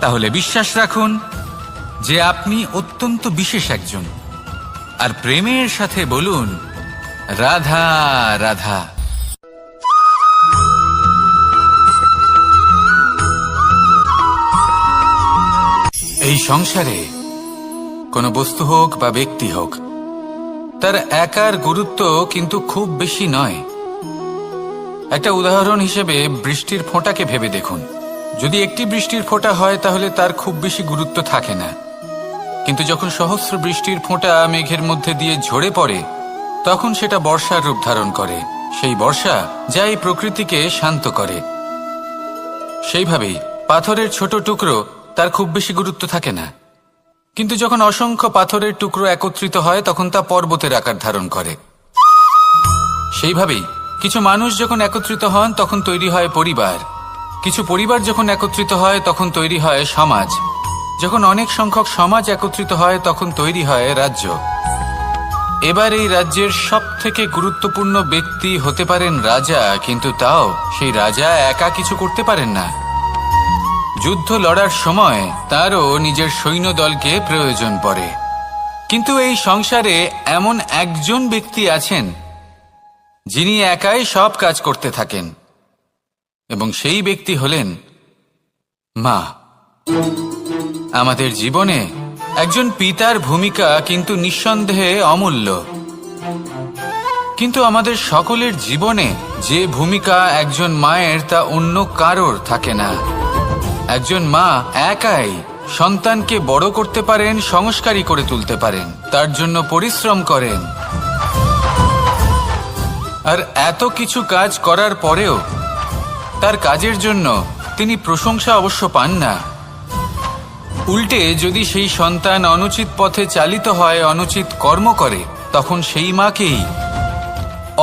তাহলে বিশ্বাস রাখুন যে আপনি অত্যন্ত বিশেষ একজন, আর প্রেমের সাথে বলুন রাধা রাধা। এই সংসারে কোনো বস্তু হোক বা ব্যক্তি হোক, তার একার গুরুত্ব কিন্তু খুব বেশি নয়। একটা উদাহরণ হিসেবে বৃষ্টির ফোঁটাকে ভেবে দেখুন। যদি একটি বৃষ্টির ফোঁটা হয় তাহলে তার খুব বেশি গুরুত্ব থাকে না, কিন্তু যখন সহস্র বৃষ্টির ফোঁটা মেঘের মধ্যে দিয়ে ঝরে পড়ে তখন সেটা বর্ষার রূপ ধারণ করে। সেই বর্ষা যা এই প্রকৃতিকে শান্ত করে। সেইভাবেই পাথরের ছোট টুকরো, তার খুব বেশি গুরুত্ব থাকে না, কিন্তু যখন অসংখ্য পাথরের টুকরো একত্রিত হয় তখন তা পর্বতের আকার ধারণ করে। সেইভাবেই কিছু মানুষ যখন একত্রিত হন তখন তৈরি হয় পরিবার, কিছু পরিবার যখন একত্রিত হয় তখন তৈরি হয় সমাজ, যখন অনেক সংখ্যক সমাজ একত্রিত হয় তখন তৈরি হয় রাজ্য। এবার এই রাজ্যের সবথেকে গুরুত্বপূর্ণ ব্যক্তি হতে পারেন রাজা, কিন্তু তাও সেই রাজা একা কিছু করতে পারেন না। যুদ্ধ লড়ার সময় তারও নিজের সৈন্যদলকে প্রয়োজন পড়ে। কিন্তু এই সংসারে এমন একজন ব্যক্তি আছেন যিনি একাই সব কাজ করতে থাকেন, এবং সেই ব্যক্তি হলেন মা। আমাদের জীবনে একজন পিতার ভূমিকা কিন্তু নিঃসন্দেহে অমূল্য, কিন্তু আমাদের সকলের জীবনে যে ভূমিকা একজন মায়ের তা অন্য কারোর থাকে না। একজন মা একাই সন্তানকে বড় করতে পারেন, সংস্কারী করে তুলতে পারেন, তার জন্য পরিশ্রম করেন। আর এত কিছু কাজ করার পরেও তার কাজের জন্য তিনি প্রশংসা অবশ্য পান না। উল্টে যদি সেই সন্তান অনুচিত পথে চালিত হয়, অনুচিত কর্ম করে, তখন সেই মাকেই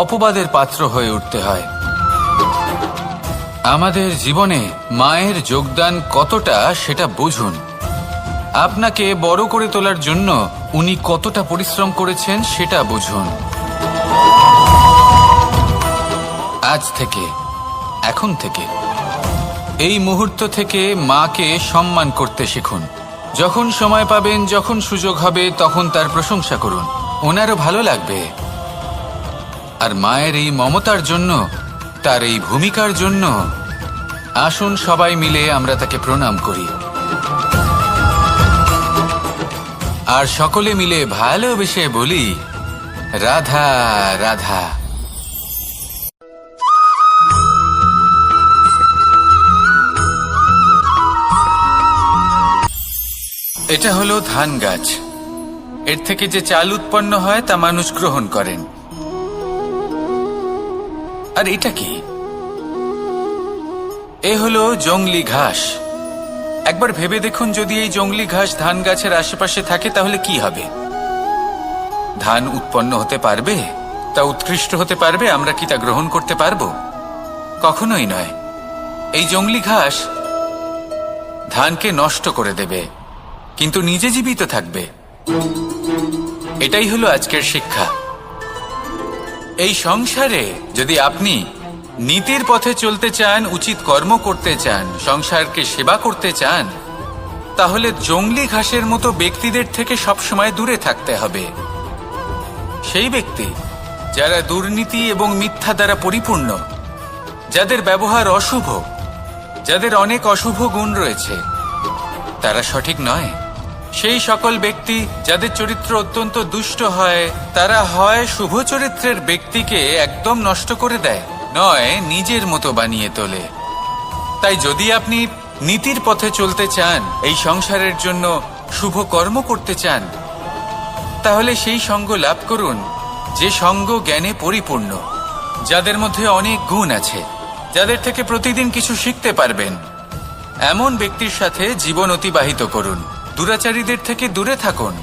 অপবাদের পাত্র হয়ে উঠতে হয়। আমাদের জীবনে মায়ের যোগদান কতটা সেটা বুঝুন। আপনাকে বড় করে তোলার জন্য উনি কতটা পরিশ্রম করেছেন সেটা বুঝুন। আজ থেকে, এখন থেকে, এই মুহূর্ত থেকে মাকে সম্মান করতে শিখুন। যখন সময় পাবেন, যখন সুযোগ হবে, তখন তার প্রশংসা করুন, ওনারও ভালো লাগবে। আর মায়ের এই মমতার জন্য, তার এই ভূমিকার জন্য আসুন সবাই মিলে আমরা তাকে প্রণাম করি, আর সকলে মিলে ভালোবেসে বলি রাধা রাধা। এটা হলো ধান গাছ। এর থেকে যে চাল উৎপন্ন হয় তা মানুষ গ্রহণ করেন। আর এটা কি? এ হলো জংলি ঘাস। একবার ভেবে দেখুন, যদি এই জংলি ঘাস ধান গাছের আশেপাশে থাকে তাহলে কি হবে? ধান উৎপন্ন হতে পারবে? তা উৎকৃষ্ট হতে পারবে? আমরা কি তা গ্রহণ করতে পারবো? কখনোই নয়। এই জংলি ঘাস ধানকে নষ্ট করে দেবে, কিন্তু নিজে জীবিত থাকবে। এটাই হলো আজকের শিক্ষা। এই সংসারে যদি আপনি নীতির পথে চলতে চান, উচিত কর্ম করতে চান, সংসারকে সেবা করতে চান, তাহলে জংলি ঘাসের মতো ব্যক্তিদের থেকে সবসময় দূরে থাকতে হবে। সেই ব্যক্তি যারা দুর্নীতি এবং মিথ্যা দ্বারা পরিপূর্ণ, যাদের ব্যবহার অশুভ, যাদের অনেক অশুভ গুণ রয়েছে, তারা সঠিক নয়। সেই সকল ব্যক্তি যাদের চরিত্র অত্যন্ত দুষ্ট হয়, তারা হয় শুভ চরিত্রের ব্যক্তিকে একদম নষ্ট করে দেয়, নয় নিজের মতো বানিয়ে তোলে। তাই যদি আপনি নীতির পথে চলতে চান, এই সংসারের জন্য শুভ কর্ম করতে চান, তাহলে সেই সঙ্গ লাভ করুন যে সঙ্গ জ্ঞানে পরিপূর্ণ, যাদের মধ্যে অনেক গুণ আছে, যাদের থেকে প্রতিদিন কিছু শিখতে পারবেন, এমন ব্যক্তির সাথে জীবন অতিবাহিত করুন। দুরাচারীদের থেকে দূরে থাকুন।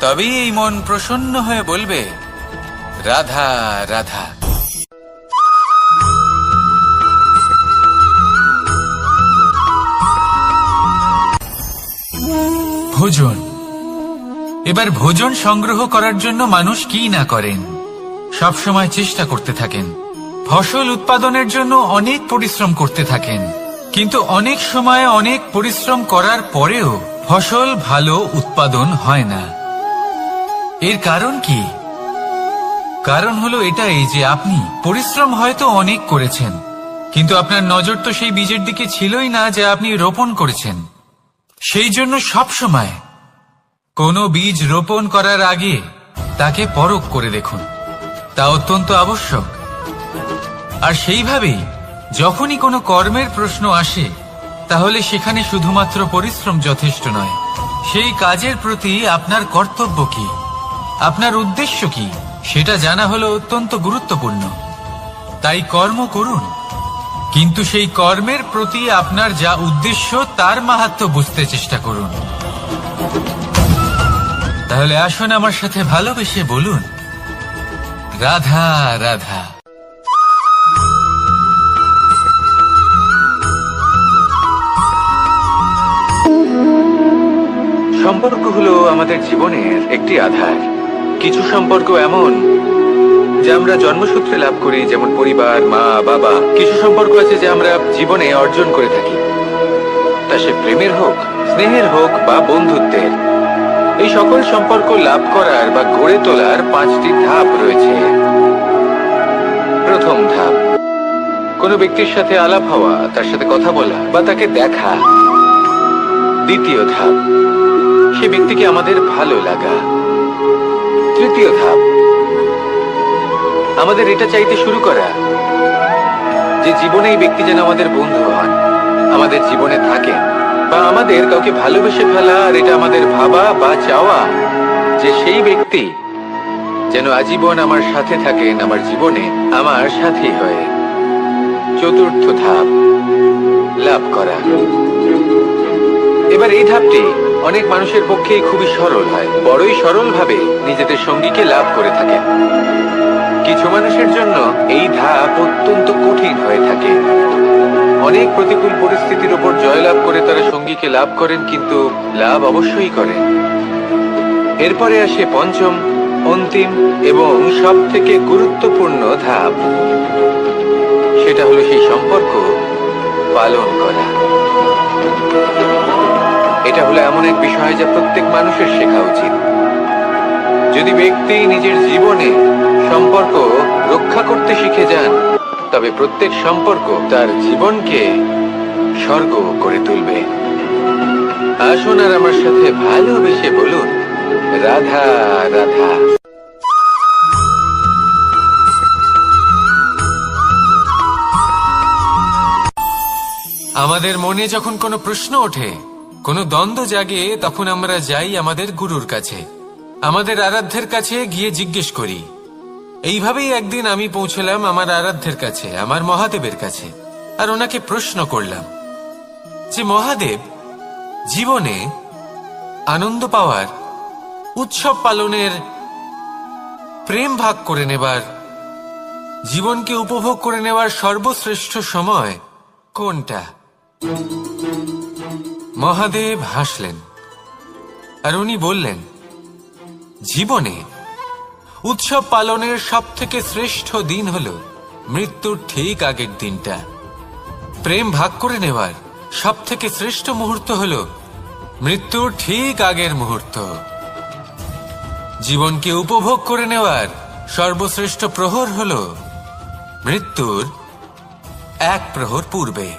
তবেই এই মন প্রসন্ন হয়ে বলবে, রাধা রাধা। ভোজন। এবার ভোজন সংগ্রহ করার জন্য মানুষ কি না করেন, সবসময় চেষ্টা করতে থাকেন। ফসল উৎপাদনের জন্য অনেক পরিশ্রম করতে থাকেন, কিন্তু অনেক সময় অনেক পরিশ্রম করার পরেও ফসল ভালো উৎপাদন হয় না। এর কারণ কি? কারণ হলো এটাই যে আপনি পরিশ্রম হয়তো অনেক করেছেন, কিন্তু আপনার নজর তো সেই বীজের দিকে ছিলই না যা আপনি রোপণ করেছেন। সেই জন্য সবসময় কোনো বীজ রোপণ করার আগে তাকে পরখ করে দেখুন, তা অত্যন্ত আবশ্যক। আর সেইভাবেই যখনই কোনো কর্মের প্রশ্ন আসে, তাহলে সেখানে শুধুমাত্র পরিশ্রম যথেষ্ট নয়। সেই কাজের প্রতি আপনার কর্তব্য কি, আপনার উদ্দেশ্য কি, সেটা জানা হলো অত্যন্ত গুরুত্বপূর্ণ। তাই কর্ম করুন, কিন্তু সেই কর্মের প্রতি আপনার যা উদ্দেশ্য তার মাহাত্ম্য বুঝতে চেষ্টা করুন। তাহলে আসুন আমার সাথে ভালোবেসে বলুন, রাধা রাধা। সম্পর্ক হলো আমাদের জীবনের একটি আধার। কিছু সম্পর্ক এমন যা আমরা জন্মসূত্রে লাভ করি, যেমন পরিবার, মা, বাবা। কিছু সম্পর্ক আছে যা আমরা জীবনে অর্জন করে থাকি, তা সে প্রেমের হোক, স্নেহের হোক বা বন্ধুত্বের। এই সকল সম্পর্ক লাভ করার বা গড়ে তোলার 5টি ধাপ রয়েছে। প্রথম ধাপ, কোনো ব্যক্তির সাথে আলাপ হওয়া, তার সাথে কথা বলা বা তাকে দেখা। দ্বিতীয় ধাপ, সে ব্যক্তিকে আমাদের ভালো লাগা। তৃতীয় ধাপ, আমাদের এটা চাইতে শুরু করা যে জীবনে এই ব্যক্তি যেন আমাদের বন্ধু হন, আমাদের জীবনে থাকেন, বা আমাদের কাউকে ভালোবেসে ফেলা। আর এটা আমাদের ভাবা বা চাওয়া যে সেই ব্যক্তি যেন আজীবন আমার সাথে থাকেন, আমার জীবনে আমার সাথী হয়ে। চতুর্থ ধাপ, লাভ করা। এবার এই ধাপটি অনেক মানুষের পক্ষেই খুবই সরল হয়, বড়ই সরলভাবে নিজেদের সঙ্গীকে লাভ করে থাকেন। কিছু মানুষের জন্য এই ধাপ অত্যন্ত কঠিন হয়ে থাকে। অনেক প্রতিকূল পরিস্থিতির উপর জয়লাভ করে তারা সঙ্গীকে লাভ করেন, কিন্তু লাভ অবশ্যই করেন। এরপরে আসে পঞ্চম, অন্তিম এবং সব থেকে গুরুত্বপূর্ণ ধাপ। সেটা হলো সেই সম্পর্ক পালন করা। এটা হলো এমন এক বিষয় যা প্রত্যেক মানুষের শেখা উচিত। যদি ব্যক্তি নিজের জীবনে সম্পর্ক রক্ষা করতে শিখে যান, তবে প্রত্যেক সম্পর্ক তার জীবনকে স্বর্গ করে তুলবে। আসুন আর আমার সাথে ভালোবেসে বলুন, রাধা রাধা। আমাদের মনে যখন কোনো প্রশ্ন ওঠে, কোনো দ্বন্দ্ব জাগে, তখন আমরা যাই আমাদের গুরুর কাছে, আমাদের আরাধ্যের কাছে গিয়ে জিজ্ঞেস করি। এইভাবেই একদিন আমি পৌঁছলাম আমার আরাধ্যের কাছে, আমার মহাদেবের কাছে, আর ওনাকে প্রশ্ন করলাম যে মহাদেব, জীবনে আনন্দ পাওয়ার, উৎসব পালনের, প্রেম ভাগ করে নেবার, জীবনকে উপভোগ করে নেওয়ার সর্বশ্রেষ্ঠ সময় কোনটা? মহাদেব হাসলেন আর উনি বললেন, জীবনে উৎসব পালনের সব থেকে শ্রেষ্ঠ দিন হল মৃত্যুর ঠিক আগের দিনটা। প্রেম ভাগ করে নেওয়ার সব থেকে শ্রেষ্ঠ মুহূর্ত হল মৃত্যুর ঠিক আগের মুহূর্ত। জীবনকে উপভোগ করে নেওয়ার সর্বশ্রেষ্ঠ প্রহর হল মৃত্যুর 1 প্রহর পূর্বে।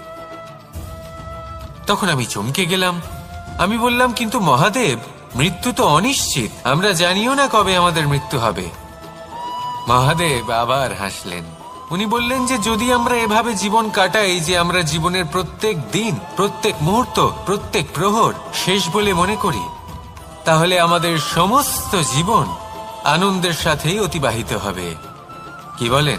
তখন আমি চমকে গেলাম। আমি বললাম, কিন্তু মহাদেব, মৃত্যু তো অনিশ্চিত, আমরা জানিও না কবে আমাদের মৃত্যু হবে। মহাদেব আবার হাসলেন। উনি বললেন যে যদি আমরা এভাবে জীবন কাটাই যে আমরা জীবনের প্রত্যেক দিন, প্রত্যেক মুহূর্ত, প্রত্যেক প্রহর শেষ বলে মনে করি, তাহলে আমাদের সমস্ত জীবন আনন্দের সাথেই অতিবাহিত হবে। কি বলেন?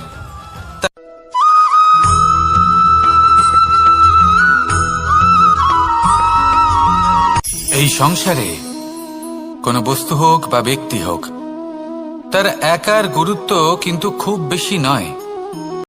এই সংসারে কোনো বস্তু হোক বা ব্যক্তি হোক, তার একার গুরুত্ব কিন্তু খুব বেশি নয়।